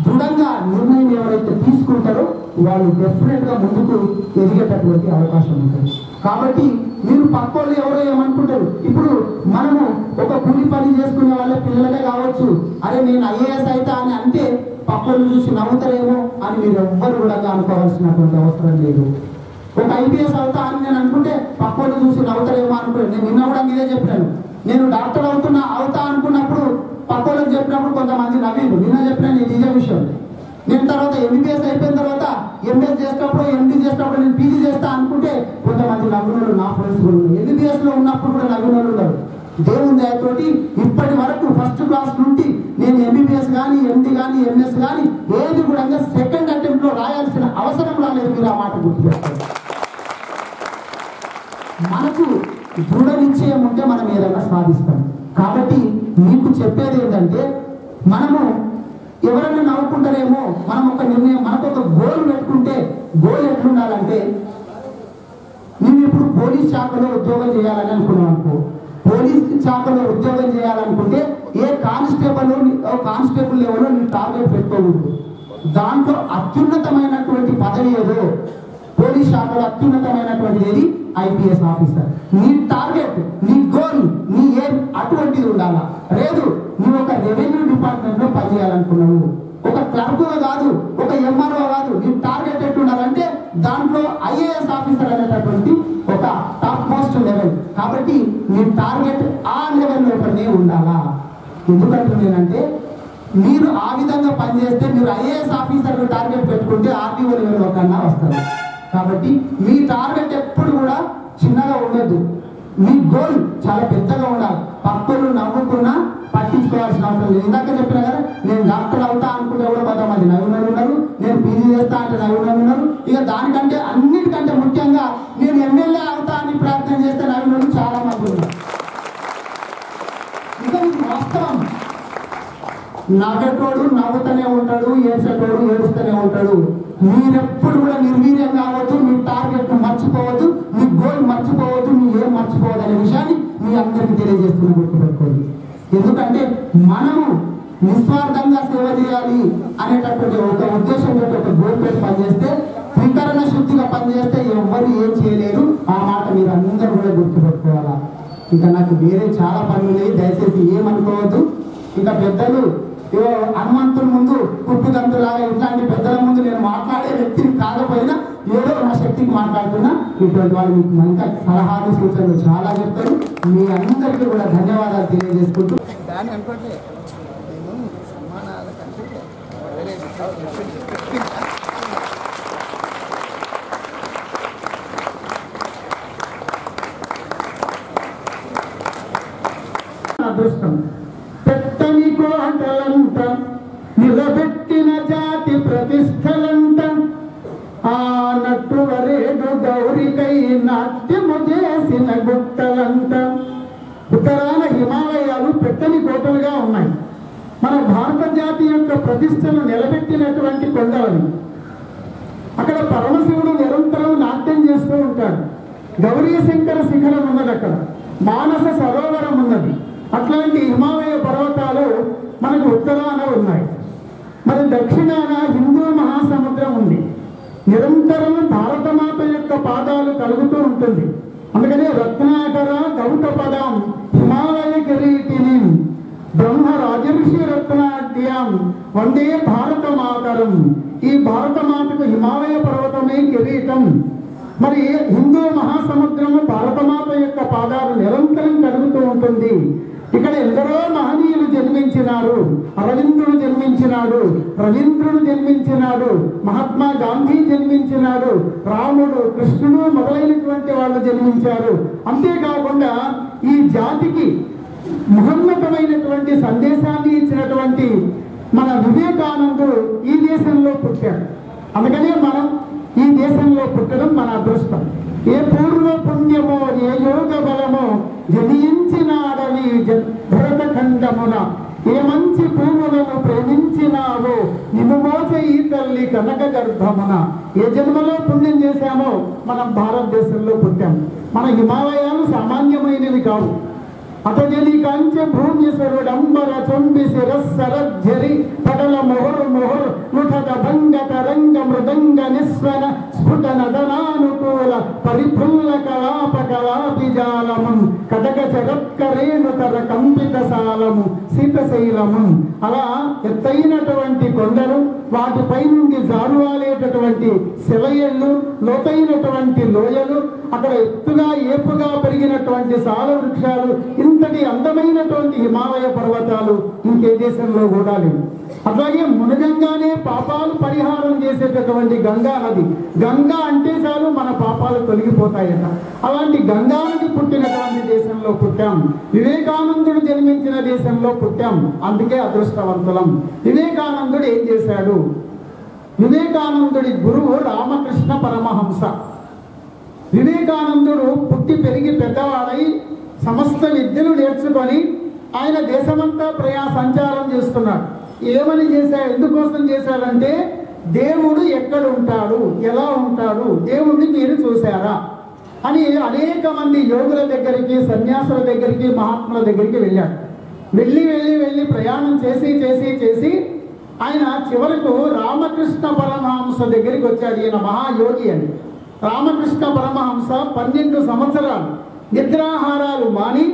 దృఢంగా నిర్ణయం ఎవరైతే తీసుకుంటారో వాళ్ళు డెఫినెట్ గా ముందుకు ఎదిగేటటువంటి అవకాశం ఉంటుంది. కాబట్టి మీరు పక్కోళ్ళు ఎవరో ఏమనుకుంటారు, ఇప్పుడు మనము ఒక కూలి పని చేసుకునే వాళ్ళ పిల్లలకే కావచ్చు, అరే నేను ఐఏఎస్ అవుతా అని అంటే పక్కోళ్ళు చూసి నవ్వుతారేమో అని మీరు ఎవ్వరు కూడా అనుకోవాల్సినటువంటి అవసరం లేదు. ఒక ఐపీఎస్ అవుతా అని నేను అనుకుంటే పక్కోళ్ళు చూసి నవ్వుతారేమో అనుకుంటాను. నేను నిన్న కూడా ఇదే చెప్పాను, నేను డాక్టర్ అవుతా అనుకున్నప్పుడు పక్కోళ్ళకి చెప్పినప్పుడు కొంతమంది నవ్విండు. నిన్న చెప్పినాను ఇది ఇదే విషయం. నేను తర్వాత ఎంబీబీఎస్ అయిపోయిన తర్వాత ఎంఎస్ చేసినప్పుడు ఎండీ చేసినప్పుడు నేను పీజీ చేస్తా అనుకుంటే కొంతమంది నవ్వునోళ్ళు నా ఫ్రెండ్స్ కూడా ఉన్నారు. ఎంబీబీఎస్ లో ఉన్నప్పుడు కూడా నవ్వునోళ్ళు ఉన్నారు. దేవుని దయతోటి ఇప్పటి వరకు ఫస్ట్ క్లాస్ నుండి నేను ఎంబీబీఎస్ కానీ ఎండి కానీ ఎంఎస్ కానీ ఏది కూడా సెకండ్ అటెంప్ట్ లో రాయాల్సిన అవసరం రాలేదు. మీరు ఆ మాట గుర్తుపెట్టుకోండి. మనకు దృఢ నిశ్చయం ఉంటే మనం ఏదైనా సాధిస్తాం. కాబట్టి మీకు చెప్పేది ఏంటంటే మనము ఎవరైనా నవ్వుకుంటారేమో, మనం ఒక నిర్ణయం మనకు ఒక గోల్ పెట్టుకుంటే గోల్ ఎట్లుండాలంటే నేను ఇప్పుడు పోలీస్ శాఖలో ఉద్యోగం చేయాలని అనుకున్నాం అనుకో, పోలీస్ శాఖలో ఉద్యోగం చేయాలనుకుంటే ఏ కానిస్టేబుల్ లెవెల్లో నీ టార్గెట్ పెట్టుకోకూడదు. దాంట్లో అత్యున్నతమైనటువంటి పదవి ఏదో పోలీస్ శాఖలో అత్యున్నతమైనటువంటి ఏది ఐపీఎస్ ఆఫీసర్. నీ టార్గెట్, నీ గోల్, నీ ఏం అటువంటిది ఉండాలా. లేదు నువ్వు ఒక రెవెన్యూ డిపార్ట్మెంట్ లో పనిచేయాలనుకున్నావు, ఒక క్లర్క్ కాదు, ఒక ఎంఆర్ఓ కాదు, నీ టార్గెట్ ఎట్టు ఉండాలంటే దాంట్లో ఐఏఎస్ ఆఫీసర్ అనేటటువంటి ఒక టాప్ మోస్ట్ లెవెల్. కాబట్టి నీ టార్గెట్ ఆ లెవెల్ లోపలనే ఉండాలా. ఎందుకంటున్నానంటే మీరు ఆ విధంగా పనిచేస్తే మీరు ఐఏఎస్ ఆఫీసర్ టార్గెట్ పెట్టుకుంటే ఆర్టీఓ లెవెల్లో కన్నా వస్తారు. కాబట్టి మీ టార్గెట్ ఎప్పుడు కూడా చిన్నగా ఉండదు, మీ గోల్ చాలా పెద్దగా ఉండాలి. పక్కలు నవ్వుకున్నా పట్టించుకోవాల్సిన అవసరం లేదు. ఇందాక చెప్పిన కదా, నేను డాక్టర్ అవుతా అనుకుంటే కూడా కొంతమంది నవ్వునలు ఉన్నారు, నేను పీజీ చేస్తా అంటే నవ్వునలు ఉన్నారు. ఇక దానికంటే అన్నిటికంటే ముఖ్యంగా నేను ఎమ్మెల్యే అవుతా అని ప్రయత్నం చేస్తే నవ్వునలు చాలా మంది ఉన్నారు. ఇక ఇది వాస్తవం. నవ్వేటోడు నవ్వుతూనే ఉంటాడు, ఏడ్చేటోడు ఏడుస్తూనే ఉంటాడు. మీరెప్పుడు కూడా నిర్వీర్యం కావద్దు, మీ టార్గెట్ మర్చిపోవద్దు, మీ గోల్ మర్చిపోవద్దు, మీ ఏం మర్చిపోవద్దు అనే విషయాన్ని మీ అందరికీ తెలియజేస్తున్న గుర్తుపెట్టుకోండి. ఎందుకంటే మనము నిస్వార్థంగా సేవ చేయాలి అనేటటువంటి ఒక ఉద్దేశంతో ఒక గోల్ పెట్టి పనిచేస్తే, త్రికరణ శుద్ధిగా పనిచేస్తే ఎవరు ఏం చేయలేరు. ఆ మాట మీరు అందరూ కూడా గుర్తుపెట్టుకోవాలా. ఇంకా నాకు వేరే చాలా పనులు ఉన్నాయి, దయచేసి ఏమనుకోవద్దు. ఇంకా పెద్దలు హనుమంతుల ముందు కుట్టుదంతులాగా ఇట్లాంటి పెద్దల ముందు నేను మాట్లాడే వ్యక్తిని కాకపోయినా ఏదో నా శక్తికి మాట్లాడుతున్నా. ఇటువంటి వాళ్ళు మీకు ఇంకా సలహాలు సూచనలు చాలా చెప్తారు. మీ అందరికీ కూడా ధన్యవాదాలు తెలియజేసుకుంటూ
అని అనుకోండి నేను సన్మానాల కంటే
అదృష్టం పెట్టని కోటలంట నిలబెట్టిన జాతి ప్రతిష్టలంట ఆ నట్టు వరేడు గౌరికై నాట్యము చేసిన గుట్టలంట. ఉత్తరాన హిమాలయాలు పెట్టని కోటలుగా ఉన్నాయి. మన భారత జాతి యొక్క ప్రతిష్టను నిలబెట్టినటువంటి కొండలని. అక్కడ పరమశివుడు నిరంతరం నాట్యం చేస్తూ ఉంటాడు. గౌరీ శంకర శిఖరం ఉన్నది, అక్కడ మానస సరోవరం ఉన్నది. అట్లాంటి హిమాలయ పర్వతాలు మనకు ఉత్తరాన ఉన్నాయి. మరి దక్షిణాన హిందూ మహాసముద్రం ఉంది. నిరంతరం భారతమాత యొక్క పాదాలు కలుగుతూ ఉంటుంది. అందుకనే రత్నాకర గౌతపదం హిమాలయ కిరీటిని బ్రహ్మ రాజర్షి రత్నాట్యం వందే భారత మాతరం. ఈ భారతమాతకు హిమాలయ పర్వతమే కిరీటం. మరి హిందూ మహాసముద్రము భారతమాత యొక్క పాదాలు నిరంతరం కలుగుతూ ఉంటుంది. ఇక్కడ ఎందరో మహనీయులు జన్మించినారు. అరవిందుడు జన్మించినాడు, రవీంద్రుడు జన్మించినాడు, మహాత్మా గాంధీ జన్మించినాడు, రాముడు, కృష్ణుడు మొదలైనటువంటి వాళ్ళు జన్మించారు. అంతేకాకుండా ఈ జాతికి మహోన్నతమైనటువంటి సందేశాన్ని ఇచ్చినటువంటి మన వివేకానందుడు ఈ దేశంలో పుట్టాడు. అందుకనే మనం ఈ దేశంలో పుట్టడం మన అదృష్టం. ఏ పూర్వ పుణ్యమో ఏ యోగ బలమో జనించినాడవి భరతఖండమున, ఏ మంచి భూములను ప్రేమించినావో నినుమోచ ఈ తల్లి కనక గర్భమున. ఏ జన్మలో పుణ్యం చేశామో మనం భారతదేశంలో పుట్టాం. మన హిమాలయాలు సామాన్యమైనవి కావు. అతజని కంచ భూమ్యసరుడంబర చొంబి శిరస్సరజ్జరి పటల మొహరు మొహరు ముఠద భంగ తరంగ మృదంగ నిస్వన స్ఫుట నదనానుకూల పరిఫుల్ల కలాప కలాపిజాలము కటక చరత్కరేణుతర కంపిత సాలము శీతశైలము. అలా ఎత్తైనటువంటి కొండలు, వాటిపై నుండి జారువాలేటటువంటి శిలయళ్ళు, లోతైనటువంటి లోయలు, అక్కడ ఎత్తుగా ఏపుగా పెరిగినటువంటి సాల వృక్షాలు, ఇంతటి అందమైనటువంటి హిమాలయ పర్వతాలు ఇంకే దేశంలో కూడా లేవు. అట్లాగే మునగంగానే పాపాలు పరిహారం చేసేటటువంటి గంగా నది. గంగా అంటే చాలు మన పాపాలు తొలగిపోతాయట. అలాంటి గంగా నది పుట్టినటువంటి దేశంలో పుట్టాం. వివేకానందుడు జన్మించిన దేశంలో పుట్టాం. అందుకే అదృష్టవంతులం. వివేకానందుడు ఏం చేశాడు? వివేకానందుడి గురువు రామకృష్ణ పరమహంస. వివేకానందుడు పుట్టి పెరిగి పెద్దవాడై సమస్త విద్యలు నేర్చుకొని ఆయన దేశమంతా సంచారం చేస్తున్నాడు. ఏమని చేశాడు? ఎందుకోసం చేశాడంటే దేవుడు ఎక్కడ ఉంటాడు, ఎలా ఉంటాడు, దేవుడిని మీరు చూశారా అని అనేక మంది యోగుల దగ్గరికి, సన్యాసుల దగ్గరికి, మహాత్ముల దగ్గరికి వెళ్ళాడు. వెళ్ళి ప్రయాణం చేసి ఆయన చివరకు రామకృష్ణ పరమహంస దగ్గరికి వచ్చాడు. ఈయన మహాయోగి అని. రామకృష్ణ పరమహంస 12 సంవత్సరాలు నిద్రాహారాలు మాని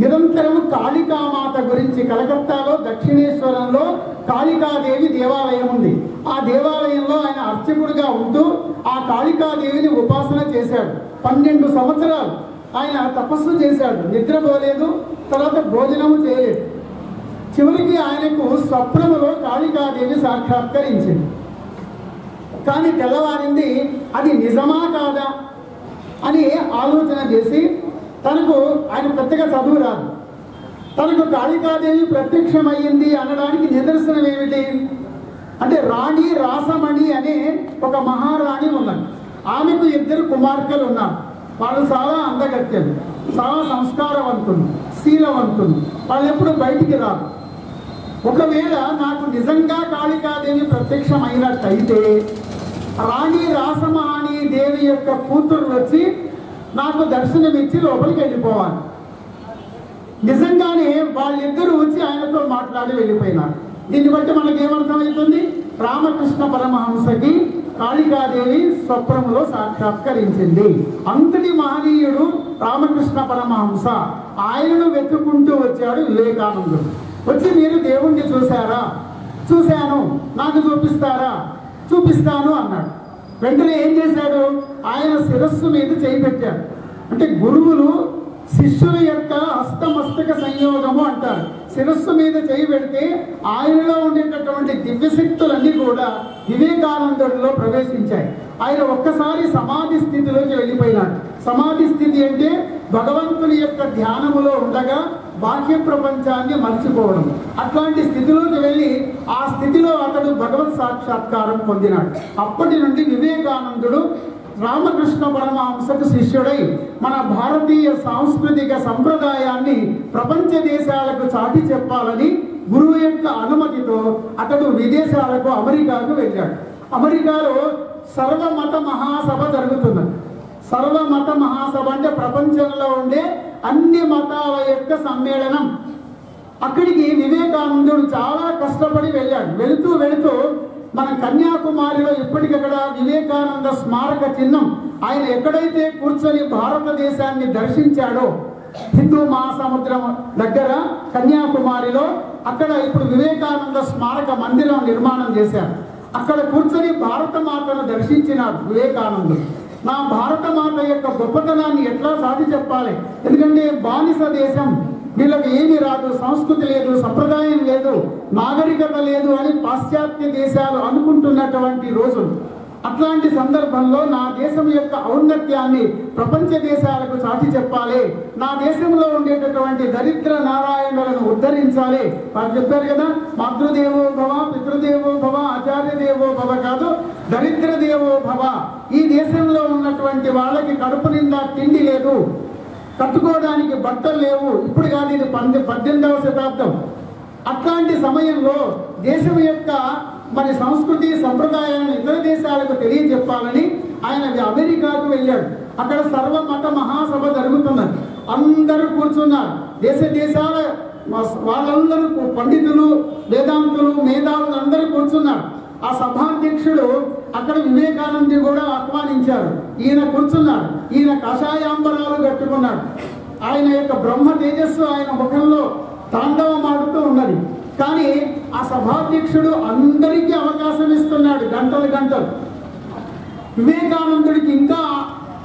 నిరంతరం కాళికామాత గురించి, కలకత్తాలో దక్షిణేశ్వరంలో కాళికాదేవి దేవాలయం ఉంది. ఆ దేవాలయంలో ఆయన అర్చకుడిగా ఉంటూ ఆ కాళికాదేవిని ఉపాసన చేశాడు. 12 సంవత్సరాలు ఆయన తపస్సు చేశాడు. నిద్రపోలేదు, తర్వాత భోజనము చేయలేదు. చివరికి ఆయనకు స్వప్నములో కాళికాదేవి సాక్షాత్కరించింది. కానీ తెల్లవారింది, అది నిజమా కాదా అని ఆలోచన చేసి, ఆయన పెద్దగా చదువు రాదు, తనకు కాళికాదేవి ప్రత్యక్షమయ్యింది అనడానికి నిదర్శనం ఏమిటి అంటే, రాణి రాసమణి అనే ఒక మహారాణి ఉన్నది. ఆమెకు 2 కుమార్తెలు ఉన్నారు. వాళ్ళు చాలా అందగత్యలు, చాలా సంస్కారవంతులు, శీలవంతులు. వాళ్ళు ఎప్పుడు బయటికి రారు. ఒకవేళ నాకు నిజంగా కాళికాదేవి ప్రత్యక్షమైనట్టయితే రాణి రాసమణి దేవి యొక్క కూతురు వచ్చి నాకు దర్శనమిచ్చి లోపలికి వెళ్ళిపోవాలి. నిజంగానే వాళ్ళిద్దరూ వచ్చి ఆయనతో మాట్లాడి వెళ్ళిపోయినారు. దీన్ని బట్టి మనకేమర్థమవుతుంది? రామకృష్ణ పరమహంసకి కాళికాదేవి స్వప్నములో సాక్షాత్కరించింది. అంతటి మహనీయుడు రామకృష్ణ పరమహంస. ఆయనను వెతుక్కుంటూ వచ్చాడు వివేకానందుడు. వచ్చి, మీరు దేవుణ్ణి చూశారా? చూశాను, నాకు చూపిస్తారా? చూపిస్తాను అన్నాడు. వెంటనే ఏం చేశాడు? ఆయన శిరస్సు మీద చేయి పెట్టాడు. అంటే గురువులు శిష్యుల యొక్క హస్తమస్తక సంయోగము అంటారు. శిరస్సు మీద చేయి పెడితే ఆయనలో ఉండేటటువంటి దివ్యశక్తులన్నీ కూడా వివేకానందుడిలో ప్రవేశించాయి. ఆయన ఒక్కసారి సమాధి స్థితిలోకి వెళ్ళిపోయినాడు. సమాధి స్థితి అంటే భగవంతుని యొక్క ధ్యానములో ఉండగా బాహ్య ప్రపంచాన్ని మర్చిపోవడం. అట్లాంటి స్థితిలోకి వెళ్ళి ఆ స్థితిలో అతడు భగవత్ సాక్షాత్కారం పొందినాడు. అప్పటి నుండి వివేకానందుడు రామకృష్ణ పరమహంసకు శిష్యుడై మన భారతీయ సాంస్కృతిక సంప్రదాయాన్ని ప్రపంచ దేశాలకు చాటి చెప్పాలని గురువు యొక్క అనుమతితో అతడు విదేశాలకు అమెరికాకు వెళ్ళాడు. అమెరికాలో సర్వమత మహాసభ జరుగుతుంది. సర్వమత మహాసభ అంటే ప్రపంచంలో ఉండే అన్ని మతాల యొక్క సమ్మేళనం. అక్కడికి వివేకానందుడు చాలా కష్టపడి వెళ్ళాడు. వెళుతూ మన కన్యాకుమారిలో ఇప్పటికక్కడ వివేకానంద స్మారక చిహ్నం, ఆయన ఎక్కడైతే కూర్చొని భారతదేశాన్ని దర్శించాడో హిందూ మహాసముద్రం దగ్గర కన్యాకుమారిలో, అక్కడ ఇప్పుడు వివేకానంద స్మారక మందిరం నిర్మాణం చేశారు. అక్కడ కూర్చొని భారత మాతను దర్శించినాడు వివేకానందుడు. నా భారత మాత యొక్క గొప్పతనాన్ని ఎట్లా సాటి చెప్పాలి, ఎందుకంటే బానిస దేశం, వీళ్ళకి ఏమీ రాదు, సంస్కృతి లేదు, సంప్రదాయం లేదు, నాగరికత లేదు అని పాశ్చాత్య దేశాలు అనుకుంటున్నటువంటి రోజులు. అట్లాంటి సందర్భంలో నా దేశం యొక్క ఔన్నత్యాన్ని ప్రపంచ దేశాలకు చాటి చెప్పాలి, నా దేశంలో ఉండేటటువంటి దరిద్ర నారాయణులను ఉద్ధరించాలి. వారు చెప్పారు కదా, మాతృదేవో భవ, పితృదేవో భవ, ఆచార్య దేవో భవ కాదు, దరిద్ర దేవో భవ. ఈ దేశంలో ఉన్నటువంటి వాళ్ళకి కడుపు నిండా తిండి లేదు, కట్టుకోవడానికి బట్టలు లేవు. ఇప్పుడు కాదు, ఇది 18వ శతాబ్దం. అట్లాంటి సమయంలో దేశం యొక్క మరి సంస్కృతి సంప్రదాయాలను ఇతర దేశాలకు తెలియజెప్పాలని ఆయన అమెరికాకు వెళ్ళాడు. అక్కడ సర్వమత మహాసభ జరుగుతున్నది. అందరూ కూర్చున్నారు. దేశాల వాళ్ళందరూ పండితులు, వేదాంతులు, మేధావులు అందరూ కూర్చున్నారు. ఆ సభాధ్యక్షుడు అక్కడ వివేకానందుని కూడా ఆహ్వానించారు. ఈయన కూర్చున్నాడు. ఈయన కాషాయాంబరాలు కట్టుకున్నాడు. ఆయన యొక్క బ్రహ్మ తేజస్సు ఆయన ముఖంలో తాండవమాడుతూ ఉన్నది. కానీ ఆ సభాధ్యక్షుడు అందరికీ అవకాశం ఇస్తున్నాడు, గంటలు. వివేకానందుడికి ఇంకా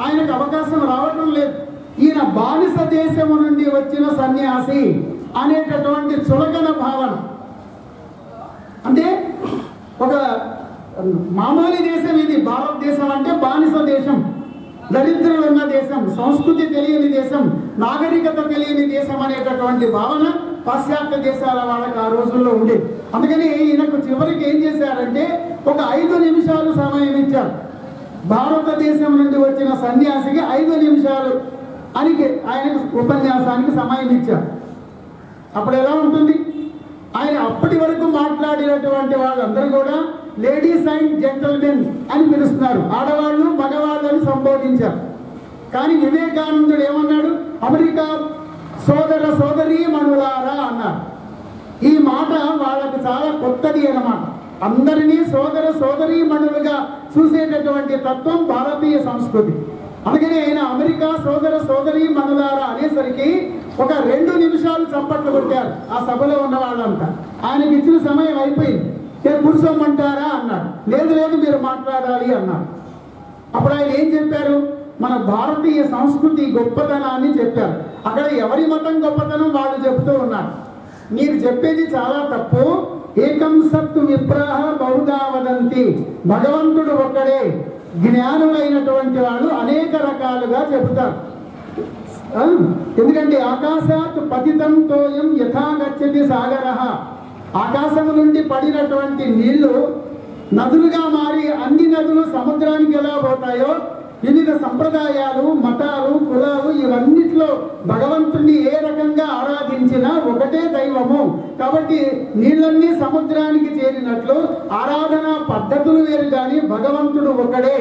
ఆయనకు అవకాశం రావటం లేదు. ఈయన బానిస దేశము నుండి వచ్చిన సన్యాసి అనేటటువంటి చులకన భావన. అంటే ఒక మామూలు దేశం ఇది. భారతదేశం అంటే బానిస దేశం, దరిద్రులు ఉన్న దేశం, సంస్కృతి తెలియని దేశం, నాగరికత తెలియని దేశం అనేటటువంటి భావన పాశ్చాత్య దేశాల వాళ్ళకి ఆ రోజుల్లో ఉండేది. అందుకని ఈయనకు చివరికి ఏం చేశారంటే ఒక 5 నిమిషాలు సమయం ఇచ్చారు. భారతదేశం నుండి వచ్చిన సన్యాసికి 5 నిమిషాలు అని ఆయనకు ఉపన్యాసానికి సమయం ఇచ్చారు. అప్పుడు ఎలా ఉంటుంది, ఆయన అప్పటి వరకు మాట్లాడినటువంటి వాళ్ళందరూ కూడా లేడీస్ అండ్ జెంటల్మెన్ అని పిలుస్తున్నారు, ఆడవాళ్ళు మగవాళ్ళు అని సంబోధించారు. కానీ వివేకానందుడు ఏమన్నాడు, అమెరికా సోదర సోదరీ మణులారా అన్నారు. ఈ మాట వాళ్ళకు చాలా కొత్తది అన్నమాట. అందరినీ సోదర సోదరీ మణులుగా చూసేటటువంటి తత్వం భారతీయ సంస్కృతి. అందుకని ఆయన అమెరికా సోదర సోదరీ మణులారా అనేసరికి ఒక 2 నిమిషాలు చప్పట్లు కొట్టారు ఆ సభలో ఉన్న వాళ్ళంతా. ఆయనకి ఇచ్చిన సమయం అయిపోయింది. కూర్చోమంటారా అన్నాడు. లేదు మీరు మాట్లాడాలి అన్నారు. అప్పుడు ఆయన ఏం చెప్పారు, మన భారతీయ సంస్కృతి గొప్పతనాన్ని చెప్పారు. అక్కడ ఎవరి మతం గొప్పతనం వాళ్ళు చెబుతూ ఉన్నారు. మీరు చెప్పేది చాలా తప్పు. ఏకం సత్తు విప్రాహ బహుదా వదంతి, భగవంతుడు ఒక్కడే, జ్ఞానులైనటువంటి వాళ్ళు అనేక రకాలుగా చెబుతారు. ఎందుకంటే ఆకాశాత్ పతితం తోయం యథా గచ్చతి సాగరః, ఆకాశము నుండి పడినటువంటి నీళ్లు నదులుగా మారి అన్ని నదులు సముద్రానికి ఎలా పోతాయో, వివిధ సంప్రదాయాలు, మతాలు, కులాలు ఇవన్నిట్లో భగవంతుణ్ణి ఏ రకంగా ఆరాధించినా ఒకటే దైవము. కాబట్టి నీళ్ళన్నీ సముద్రానికి చేరినట్లు ఆరాధనా పద్ధతులు వేరు కానీ భగవంతుడు ఒకడే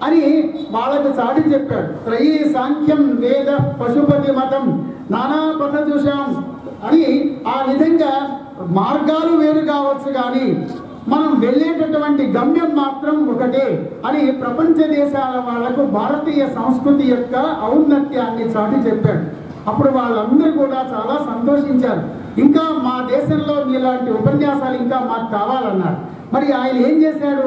అని వాళ్ళకు చాటి చెప్పాడు. త్రయీ సాంఖ్యం వేద పశుపతి మతం నానా పథజుషాం అని ఆ విధంగా మార్గాలు వేరు కావచ్చు కానీ మనం వెళ్ళేటటువంటి గమ్యం మాత్రం ఒకటే అని ప్రపంచ దేశాల వాళ్లకు భారతీయ సంస్కృతి యొక్క ఔన్నత్యాన్ని చాటి చెప్పాడు. అప్పుడు వాళ్ళందరూ కూడా చాలా సంతోషించారు. ఇంకా మా దేశంలో మీలాంటి ఉపన్యాసాలు ఇంకా మాకు కావాలన్నారు. మరి ఆయన ఏం చేశాడు,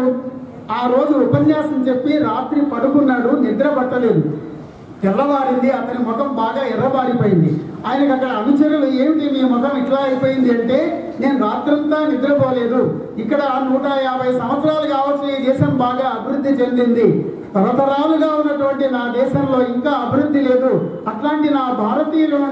ఆ రోజు ఉపన్యాసం చెప్పి రాత్రి పడుకున్నాడు, నిద్ర పట్టలేదు. తెల్లవారింది, అతని ముఖం బాగా ఎర్రబారిపోయింది. ఆయనకు అక్కడ అనుచరులు, ఏమిటి మీ ముఖం ఇట్లా అయిపోయింది అంటే, నేను రాత్రంతా నిద్రపోలేదు, ఇక్కడ 150 సంవత్సరాలు కావచ్చు ఈ దేశం బాగా అభివృద్ధి చెందింది, తరతరాలుగా ఉన్నటువంటి నా దేశంలో ఇంకా అభివృద్ధి లేదు, అట్లాంటి నా భారతీయులను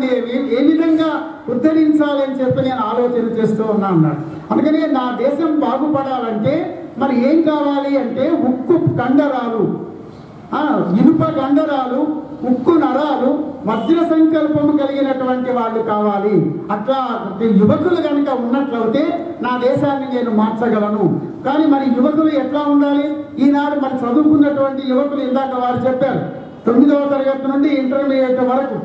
ఏ విధంగా ఉద్ధరించాలి అని చెప్పి నేను ఆలోచన చేస్తూ ఉన్నా అన్నాడు. అందుకని నా దేశం బాగుపడాలంటే మరి ఏం కావాలి అంటే ఉక్కు కండరాలు, ఇనుప కండరాలు, ఉక్కు నరాలు, వజ్ర సంకల్పము కలిగినటువంటి వాళ్ళు కావాలి. అట్లా యువకులు కనుక ఉన్నట్లయితే నా దేశాన్ని నేను మార్చగలను. కానీ మరి యువకులు ఎట్లా ఉండాలి? ఈనాడు మరి చదువుకున్నటువంటి యువకులు ఇందాక వారు చెప్పారు, 9వ తరగతి నుండి ఇంటర్మీడియట్ వరకు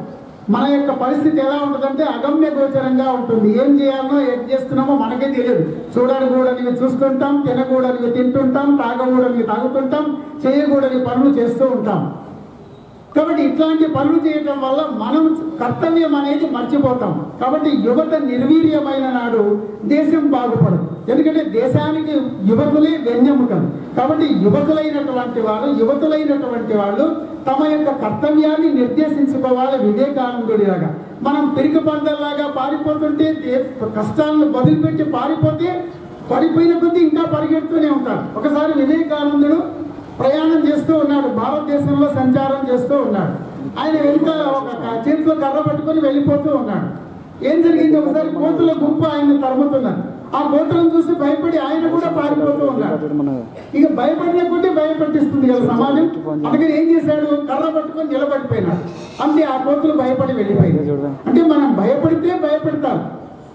మన యొక్క పరిస్థితి ఎలా ఉంటుందంటే అగమ్య గోచరంగా ఉంటుంది. ఏం చేయాలనో ఏం చేస్తున్నామో మనకే తెలియదు. చూడకూడనివి చూస్తుంటాం, తినకూడనివి తింటుంటాం, తాగకూడనివి తాగుతుంటాం, చేయకూడని పనులు చేస్తూ ఉంటాం. కాబట్టి ఇట్లాంటి పనులు చేయటం వల్ల మనం కర్తవ్యం అనేది మర్చిపోతాం. కాబట్టి యువత నిర్వీర్యమైన నాడు దేశం బాగుపడదు. ఎందుకంటే దేశానికి యువకులే వెన్నెముకలు. కాబట్టి యువతులైనటువంటి వాళ్ళు తమ యొక్క కర్తవ్యాన్ని నిర్దేశించుకోవాలి. వివేకానందుడిలాగా మనం పిరికి పందల్లాగా పారిపోతుంటే, కష్టాలను వదిలిపెట్టి పారిపోయిన కొద్దీ ఇంకా పరిగెడుతూనే ఉంటారు. ఒకసారి వివేకానందుడు ప్రయాణం చేస్తూ ఉన్నాడు, భారతదేశంలో సంచారం చేస్తూ ఉన్నాడు. ఆయన వెనుక ఒక చేతిలో కర్ర పట్టుకొని వెళ్ళిపోతూ ఉన్నాడు. ఏం జరిగింది? ఒకసారి కోతుల గుంపు ఆయన తరుముతున్నారు. ఆ కోతులను చూసి భయపడి ఆయన కూడా పారిపోతూ ఉన్నాడు. ఇక భయపడిన కొద్దీ భయపెట్టిస్తుంది కదా సమాజం. అందుకని ఏం చేశాడు? కర్ర పట్టుకొని నిలబడిపోయినాడు. అంతే, ఆ కోతులు భయపడి వెళ్ళిపోయింది. అంటే మనం భయపడితే భయపెడతాం.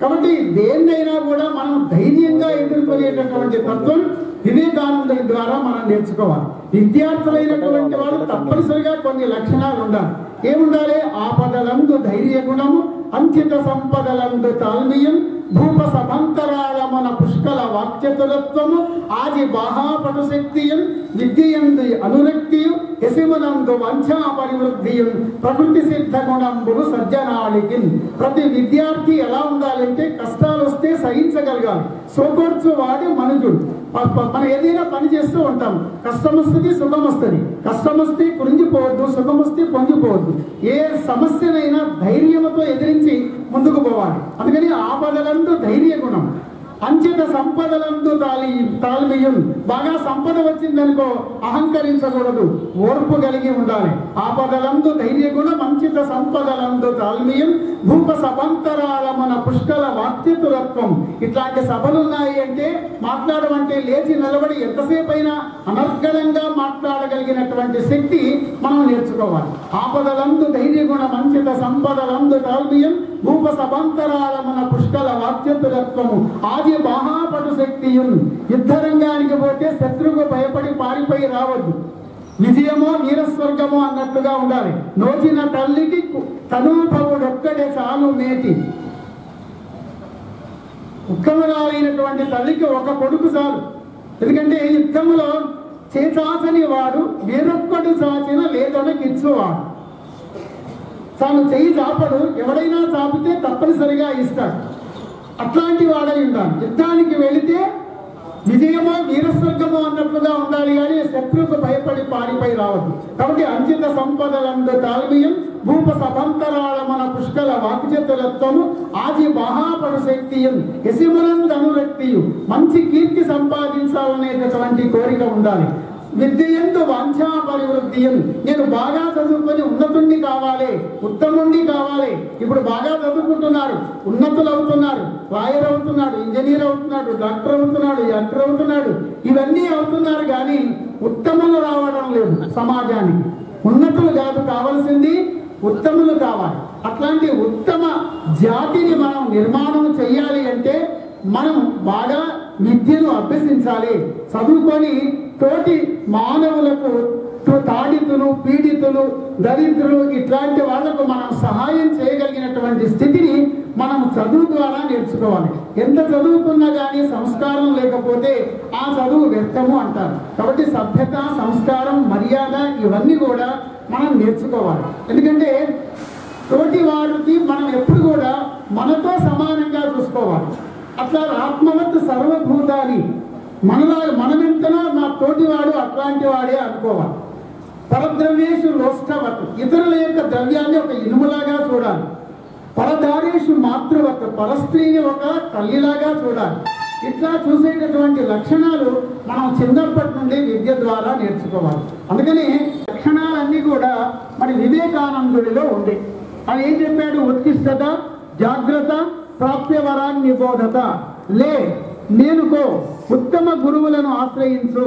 కాబట్టి దేన్నైనా కూడా మనం ధైర్యంగా ఎదుర్కొనేటటువంటి తత్వం వివేకానందుడి ద్వారా మనం నేర్చుకోవాలి. విద్యార్థులైనటువంటి వాళ్ళు తప్పనిసరిగా కొన్ని లక్షణాలు ఉండాలి. ఏముండాలి? ఆపదలందు ధైర్య గుణము, అంకిత సంపదలందు తాల్మీయం, భూప సమంతరాళమున పుష్కల వాక్చతురత్వము, ఆది బాహాపటు శక్తియం, విద్యయందు అనురక్తియు, యశమునందు వంచా పరివృద్ధియం, ప్రకృతి సిద్ధ గుణంబులు సజ్జనాళికి. ప్రతి విద్యార్థి ఎలా ఉండాలంటే కష్టాలు వస్తే సహించగలగాలి. సోకర్చు వాడి మనుజుడు. మనం ఏదైనా పని చేస్తూ ఉంటాం, కష్టం వస్తుంది, సుఖం వస్తుంది. కష్టం వస్తే కృంగిపోవద్దు, సుఖం వస్తే పొంగిపోవద్దు. ఏ సమస్యనైనా ధైర్యంతో ఎదిరించి ముందుకు పోవాలి. అందుకని ఆపదలందు ధైర్య గుణం, అంచిత సంపదలందు తాల్మీయం. బాగా సంపద వచ్చిందనుకో అహంకరించకూడదు, ఓర్పు కలిగి ఉండాలి. ఆపదలందు ధైర్య గుణం, అంచిత సంపదలందు తాల్మీయం, భూప సభంతరాళమున పుష్కల వాక్యతురత్వం. ఇట్లాంటి సభలు ఉన్నాయి అంటే మాట్లాడమంటే లేచి నిలబడి ఎంతసేపు అయినా అనర్గళంగా మాట్లాడగలిగినటువంటి శక్తి మనం నేర్చుకోవాలి. ఆపదలందు ధైర్య గుణం, అంచిత సంపదలందు తాల్మీయం, భూప సభంతరాళమున పుష్కల వాక్యతురత్వము, ఆది బాహాపటు శక్తియున్. యుద్ధరంగానికి పోతే శత్రువుకు భయపడి పారిపోయి రావద్దు. విజయమో వీరస్వర్గమో అన్నట్లుగా ఉండాలి. నోచిన తల్లికి తనూభవుడొక్కడే చాలు మేటి. ఉత్తమరాలైనటువంటి తల్లికి ఒక కొడుకు చాలు. ఎందుకంటే యుద్ధంలో చేచాచని వాడు వేరొక్కడు చాచిన లేదొనకిచ్చువాడు. తాను చెయ్యి చాపడు, ఎవడైనా చాపితే తప్పనిసరిగా ఇస్తాడు. అట్లాంటి వాడై ఉండాలి. యుద్ధానికి వెళితే విజయమో వీరస్వర్గమో అన్నట్లుగా ఉండాలి, కానీ శత్రువుకు భయపడి పారిపోయి రావద్దు. కాబట్టి అంచిత సంపదలందు తాల్మీయం, భూప సభంతరాళమున పుష్కల వాక్చతురత్వము, ఆది మహాపడు శక్తియం, యశమునందు అనురక్తియు. మంచి కీర్తి సంపాదించాలనేటటువంటి కోరిక ఉండాలి. విద్యయందు వాంఛా పరివృద్ధియం. నేను బాగా చదువుకొని ఉన్నతుణ్ణి కావాలి, ఉత్తముణ్ణి కావాలి. ఇప్పుడు బాగా చదువుకుంటున్నారు, ఉన్నతులు అవుతున్నారు, లాయర్ అవుతున్నాడు, ఇంజనీర్ అవుతున్నాడు, డాక్టర్ అవుతున్నాడు, యాక్టర్ అవుతున్నాడు, ఇవన్నీ అవుతున్నారు. కానీ ఉత్తములు రావడం లేదు సమాజానికి. ఉన్నతులు కాదు కావాల్సింది, ఉత్తములు కావాలి. అట్లాంటి ఉత్తమ జాతిని మనం నిర్మాణం చెయ్యాలి అంటే మనం బాగా విద్యను అభ్యసించాలి. చదువుకొని తోటి మానవులకు, తాడితులు, పీడితులు, దరిద్రులు ఇట్లాంటి వాళ్లకు మనం సహాయం చేయగలిగినటువంటి స్థితిని మనం చదువు ద్వారా నేర్చుకోవాలి. ఎంత చదువుకున్నా కానీ సంస్కారం లేకపోతే ఆ చదువు వ్యర్థము అంటారు. కాబట్టి సభ్యత, సంస్కారం, మర్యాద ఇవన్నీ కూడా మనం నేర్చుకోవాలి. ఎందుకంటే తోటి వారికి మనం ఎప్పుడు కూడా మనతో సమానంగా చూసుకోవాలి. అట్లా ఆత్మవత్ సర్వభూతాన్ని మనమెంతనో నా తోటివాడు అట్లాంటి వాడే అనుకోవాలి. పరద్రవ్యేషు లోష్టవత్, ఇతరుల యొక్క ద్రవ్యాన్ని ఒక ఇనుములాగా చూడాలి. పరదారేషు మాతృవత్, పరస్త్రీని ఒక తల్లిలాగా చూడాలి. ఇట్లా చూసేటటువంటి లక్షణాలు మనం చిన్నప్పటి నుండి విద్య ద్వారా నేర్చుకోవాలి. అందుకని లక్షణాలన్నీ కూడా మరి వివేకానందుడిలో ఉండే. అది ఏం చెప్పాడు? ఉత్కృష్టత, జాగ్రత్త, ప్రాప్యవరాన్ని నిబోధత. లే, మేలుకో, ఉత్తమ గురువులను ఆశ్రయించు,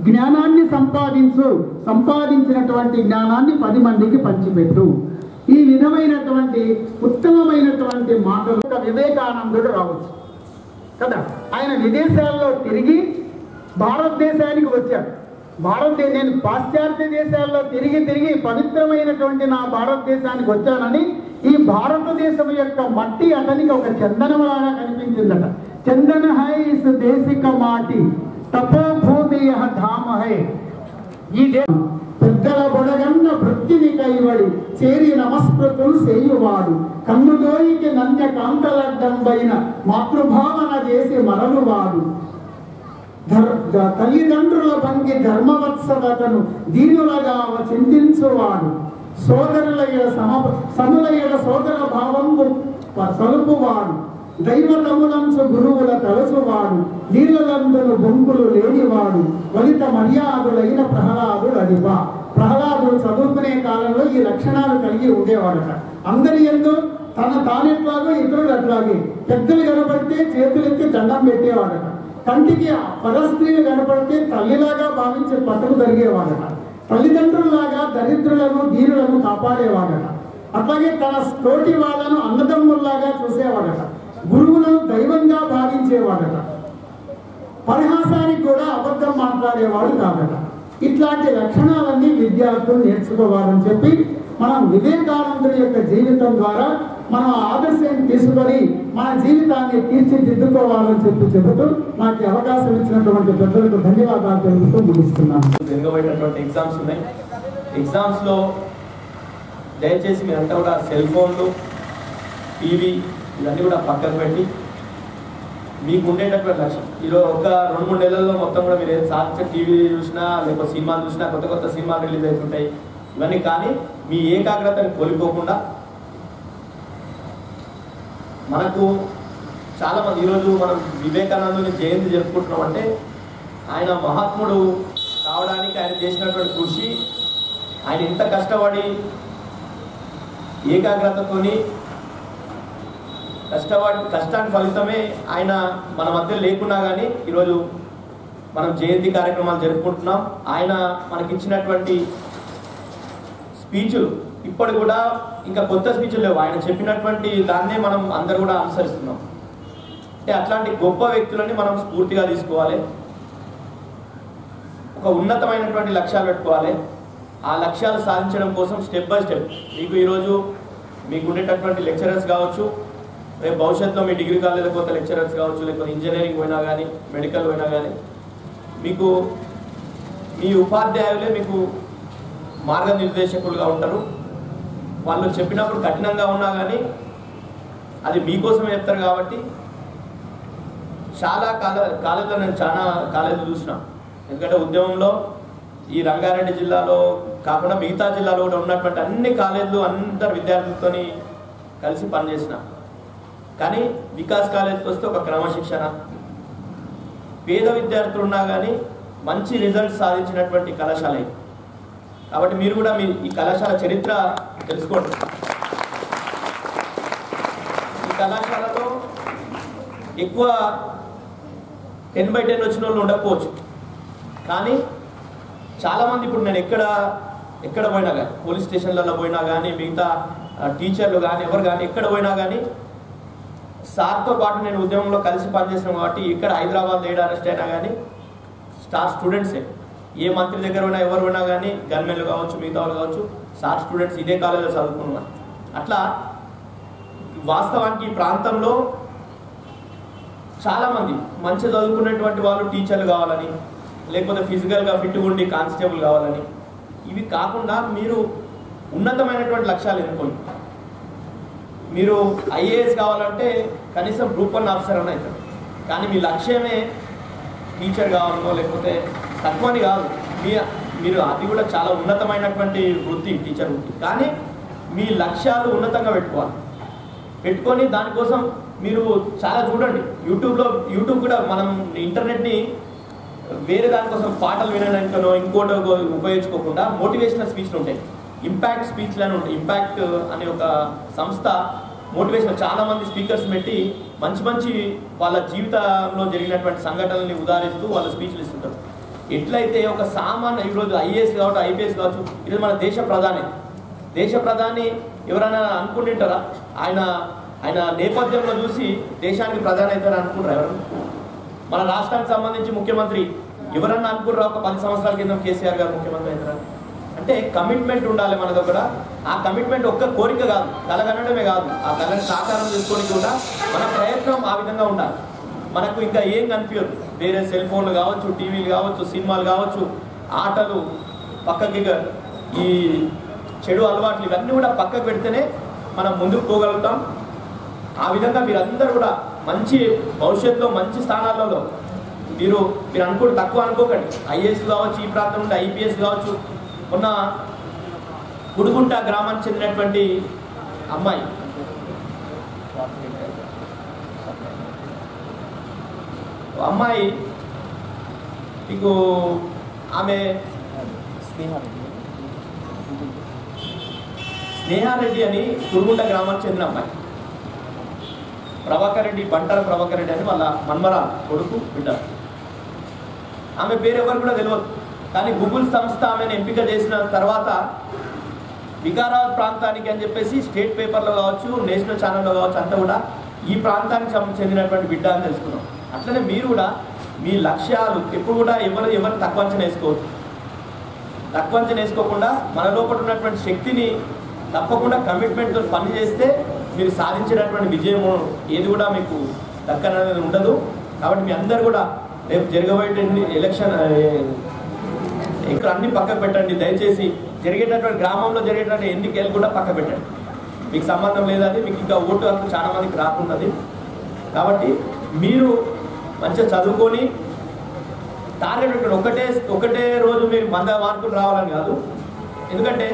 జ్ఞానాన్ని సంపాదించు, సంపాదించినటువంటి జ్ఞానాన్ని 10 మందికి పంచిపెట్టు. ఈ విధమైనటువంటి ఉత్తమమైనటువంటి మాటలు వివేకానందుడు రావచ్చు కదా. ఆయన విదేశాల్లో తిరిగి భారతదేశానికి వచ్చాడు. నేను పాశ్చాత్య దేశాల్లో తిరిగి పవిత్రమైనటువంటి నా భారతదేశానికి వచ్చానని ఈ భారతదేశం యొక్క మట్టి అతనికి ఒక చందనలాగా కనిపించిందట. చందన హై ఇస్ దేశిక మాటి, తపోభూమి ధామ హై. ఈ పెద్దల బొడగన్న భృత్తిని కైవడి చేరి నమస్కృతులు చేయువాడు, కన్నుదోయికి నన్య కాంతలడ్డంబైన మాతృభావన చేసి మరలువాడు. తల్లిదండ్రుల భంగి ధర్మవత్సవతను దీనులగా చింతించువాడు, సోదరుల సములయ సోదర భావంబు సలుపువాడు, దైవతములంచు గురువుల తలచువాడు, నీళ్ళలందును బొంకులు లేనివాడు, ఫలిత మర్యాదులైన ప్రహ్లాదుడు అదిపా. ప్రహ్లాదుడు చదువుకునే కాలంలో ఈ లక్షణాలు కలిగి ఉండేవాడట. అందరి యందు తానెట్లాగో ఇతరులు అట్లాగే. పెద్దలు కనపడితే చేతులెత్తి దండం పెట్టేవాడట. కంటికి పరస్త్రీలు కనపడితే తల్లిలాగా భావించే పట్టుకు జరిగేవాడట. తల్లిదండ్రుల్లాగా దరిద్రులను దీనులను కాపాడేవాడట. అట్లాగే తన తోటి వాళ్ళను అన్నదమ్ముల్లాగా చూసేవాడట. గురువులను దైవంగా భావించేవాడట. పరిహాసానికి కూడా అబద్ధం మాట్లాడేవాడు కాదట. ఇట్లాంటి లక్షణాలన్నీ విద్యార్థులు నేర్చుకోవాలని చెప్పి మనం వివేకానందుడి యొక్క జీవితం ద్వారా మనం ఆదర్శాన్ని తీసుకొని మన జీవితాన్ని తీర్చిదిద్దుకోవాలని చెబుతూ నాకు అవకాశం ఇచ్చినటువంటి పెద్దలకు ధన్యవాదాలు తెలుపుతూ ముగిస్తున్నాను.
జరగబోయేటటువంటి ఎగ్జామ్స్ ఉన్నాయి. ఎగ్జామ్స్లో దయచేసి మీరంతా కూడా సెల్ ఫోన్లు, టీవీ ఇవన్నీ కూడా పక్కన పెట్టి మీకు ఉండేటటువంటి లక్ష్యం. ఈరోజు ఒక 2-3 నెలల్లో మొత్తం కూడా మీరు ఏం సాధించే టీవీ చూసినా లేకపోతే సినిమాలు చూసినా కొత్త సినిమాలు రిలీజ్ అవుతుంటాయి ఇవన్నీ. కానీ మీ ఏకాగ్రతని కోల్పోకుండా మనకు చాలామంది ఈరోజు మనం వివేకానందుని జయంతి జరుపుకుంటున్నాం అంటే ఆయన మహాత్ముడు కావడానికి ఆయన చేసినటువంటి కృషి, ఆయన ఇంత కష్టపడి ఏకాగ్రతతోని కష్టానికి ఫలితమే ఆయన మన మధ్య లేకున్నా కానీ ఈరోజు మనం జయంతి కార్యక్రమాలు జరుపుకుంటున్నాం. ఆయన మనకిచ్చినటువంటి స్పీచ్లు ఇప్పటి కూడా ఇంకా కొత్త స్పీచ్లు లేవు. ఆయన చెప్పినటువంటి దాన్నే మనం అందరూ కూడా అనుసరిస్తున్నాం. అంటే అట్లాంటి గొప్ప వ్యక్తులని మనం స్ఫూర్తిగా తీసుకోవాలి. ఒక ఉన్నతమైనటువంటి లక్ష్యాలు పెట్టుకోవాలి. ఆ లక్ష్యాలు సాధించడం కోసం స్టెప్ బై స్టెప్ మీకు ఈరోజు మీకు ఉండేటటువంటి లెక్చరర్స్ కావచ్చు, రేపు భవిష్యత్తులో మీ డిగ్రీ కాలేజీలో కొత్త లెక్చరర్స్ కావచ్చు, లేకపోతే ఇంజనీరింగ్ పోయినా కానీ మెడికల్ పోయినా కానీ మీకు మీ ఉపాధ్యాయులే మీకు మార్గనిర్దేశకులుగా ఉంటారు. వాళ్ళు చెప్పినప్పుడు కఠినంగా ఉన్నా కానీ అది మీకోసమే చెప్తారు. కాబట్టి చాలా కాలేజీలో నేను చాలా కాలేజీలు చూసిన. ఎందుకంటే ఉద్యమంలో ఈ రంగారెడ్డి జిల్లాలో కాకుండా మిగతా జిల్లాలో కూడా ఉన్నటువంటి అన్ని కాలేజీలు అందరు విద్యార్థులతో కలిసి పనిచేసిన. కానీ వికాస్ కాలేజ్కి వస్తే ఒక క్రమశిక్షణ, పేద విద్యార్థులు ఉన్నా కానీ మంచి రిజల్ట్స్ సాధించినటువంటి కళాశాల ఇది. కాబట్టి మీరు కూడా మీ ఈ కళాశాల చరిత్ర తెలుసుకోండి. ఈ కళాశాలలో ఎక్కువ 10/10 వచ్చిన వాళ్ళు ఉండకపోవచ్చు. కానీ చాలామంది ఇప్పుడు నేను ఎక్కడ పోయినా కానీ పోలీస్ స్టేషన్లలో పోయినా కానీ మిగతా టీచర్లు కానీ ఎవరు కానీ ఎక్కడ పోయినా కానీ సార్తో పాటు నేను ఉద్యమంలో కలిసి పనిచేసినాం. కాబట్టి ఇక్కడ హైదరాబాద్ లేడ్ అరెస్ట్ అయినా కానీ స్టార్ స్టూడెంట్సే. ఏ మంత్రి దగ్గర పోయినా ఎవరు పోయినా కానీ గన్మెన్లు కావచ్చు మిగతా వాళ్ళు కావచ్చు స్టార్ స్టూడెంట్స్ ఇదే కాలేజీలో చదువుకున్నాను. అట్లా వాస్తవానికి ఈ ప్రాంతంలో చాలామంది మంచి చదువుకునేటువంటి వాళ్ళు టీచర్లు కావాలని, లేకపోతే ఫిజికల్గా ఫిట్గా ఉండి కానిస్టేబుల్ కావాలని, ఇవి కాకుండా మీరు ఉన్నతమైనటువంటి లక్ష్యాలు ఎన్నుకోండి. మీరు ఐఏఎస్ కావాలంటే కనీసం గ్రూప్ 1 ఆఫీసర్ అని అవుతారు. కానీ మీ లక్ష్యమే టీచర్ కావాలనో లేకపోతే తక్కువని కాదు, మీరు అది కూడా చాలా ఉన్నతమైనటువంటి వృత్తి, టీచర్ వృత్తి. కానీ మీ లక్ష్యాలు ఉన్నతంగా పెట్టుకొని దానికోసం మీరు చాలా చూడండి. యూట్యూబ్ కూడా మనం ఇంటర్నెట్ని వేరే దానికోసం పాటలు వినడానికనో ఇంకోటి ఉపయోగించుకోకుండా మోటివేషనల్ స్పీచ్లు ఉంటాయి, ఇంపాక్ట్ స్పీచ్లు అని ఉంటాయి. ఇంపాక్ట్ అనే ఒక సంస్థ మోటివేషన్ చాలా మంది స్పీకర్స్ పెట్టి మంచి వాళ్ళ జీవితంలో జరిగినటువంటి సంఘటనల్ని ఉదాహరిస్తూ వాళ్ళ స్పీచ్లు ఇస్తుంటారు. ఎట్లయితే ఒక సామాన్య ఈరోజు ఐఏఎస్ కావచ్చు, ఐపీఎస్ కావచ్చు, ఈరోజు మన దేశ ప్రధాని ఎవరైనా అనుకుంటుంటారా? ఆయన నేపథ్యంలో చూసి దేశానికి ప్రధాని అవుతారని అనుకుంటారా ఎవరు? మన రాష్ట్రానికి సంబంధించి ముఖ్యమంత్రి ఎవరన్నా అనుకుంటారా? ఒక 10 సంవత్సరాల కింద కేసీఆర్ గారు ముఖ్యమంత్రి అవుతారని. అంటే కమిట్మెంట్ ఉండాలి మన దగ్గర. ఆ కమిట్మెంట్ ఒక్క కోరిక కాదు, కలగనడమే కాదు, ఆ కళని సాకారం చేసుకొని కూడా మన ప్రయత్నం ఆ విధంగా ఉండాలి. మనకు ఇంకా ఏం కనిపించదు, వేరే సెల్ ఫోన్లు కావచ్చు, టీవీలు కావచ్చు, సినిమాలు కావచ్చు, ఆటలు పక్కకి, ఈ చెడు అలవాట్లు ఇవన్నీ కూడా పక్కకు పెడితేనే మనం ముందుకు పోగలుగుతాం. ఆ విధంగా మీరందరూ కూడా మంచి భవిష్యత్తులో మంచి స్థానాలలో మీరు అనుకోండి, తక్కువ అనుకోకండి. ఐఏఎస్ కావచ్చు, ఈ ప్రాంతం నుండి ఐపీఎస్ కావచ్చు. మొన్న గుడుగుంట గ్రామానికి చెందినటువంటి అమ్మాయి మీకు ఆమె స్నేహారెడ్డి అని గుడుగుంట గ్రామానికి చెందిన అమ్మాయి. బంటార ప్రభాకర్ రెడ్డి అని వాళ్ళ మన్మరా కొడుకు బిడ్డ. ఆమె పేరు ఎవరు కూడా తెలియదు. కానీ గూగుల్ సంస్థ ఆమెను ఎంపిక చేసిన తర్వాత వికారాబాద్ ప్రాంతానికి అని చెప్పేసి స్టేట్ పేపర్లో కావచ్చు, నేషనల్ ఛానల్లో కావచ్చు, అంతా కూడా ఈ ప్రాంతానికి చెందినటువంటి బిడ్డ అని తెలుసుకున్నాం. అట్లనే మీరు కూడా మీ లక్ష్యాలు ఎప్పుడు కూడా ఎవరు తక్కువ అంచనా వేసుకోవద్దు. తక్కువ అంచనా వేసుకోకుండా మన లోపల ఉన్నటువంటి శక్తిని తప్పకుండా కమిట్మెంట్తో పని చేస్తే మీరు సాధించినటువంటి విజయము ఏది కూడా మీకు దక్కననేది ఉండదు. కాబట్టి మీ అందరు కూడా రేపు జరగబోయే ఎలక్షన్ ఇక్కడ అన్ని పక్కకు పెట్టండి. దయచేసి జరిగేటటువంటి గ్రామంలో జరిగేటువంటి ఎన్నికలు కూడా పక్క పెట్టండి. మీకు సంబంధం లేదని, మీకు ఇంకా ఓటు హక్కు చాలా మందికి రాకున్నది. కాబట్టి మీరు మంచిగా చదువుకొని టార్గెట్ పెట్టండి. ఒకటే రోజు మీరు 100 మార్కులు రావాలని కాదు. ఎందుకంటే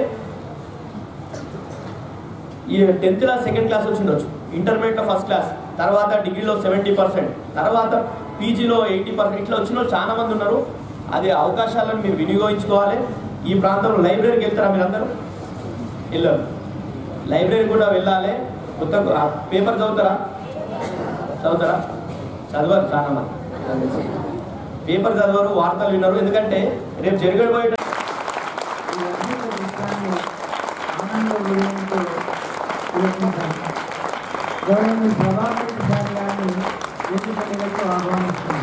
ఈ 10th క్లాస్ సెకండ్ క్లాస్ వచ్చిండొచ్చు, ఇంటర్మీడియట్లో ఫస్ట్ క్లాస్, తర్వాత డిగ్రీలో 70%, తర్వాత పీజీలో 80%, ఇట్లా వచ్చిన వాళ్ళు చాలా మంది ఉన్నారు. అది అవకాశాలను మీరు వినియోగించుకోవాలి. ఈ ప్రాంతంలో లైబ్రరీకి వెళ్తారా? మీరందరూ వెళ్ళరు. లైబ్రరీ కూడా వెళ్ళాలి. కొత్త పేపర్ చదువుతారా? చదవరు చాలా మంది. పేపర్ చదవరు, వార్తలు వినరు. ఎందుకంటే రేపు జరగబోయే
గవర్నమెంట్ ప్రభాకర్ రెడ్డి సార్ గారిని ఎన్నికలకు ఆహ్వానిస్తున్నారు.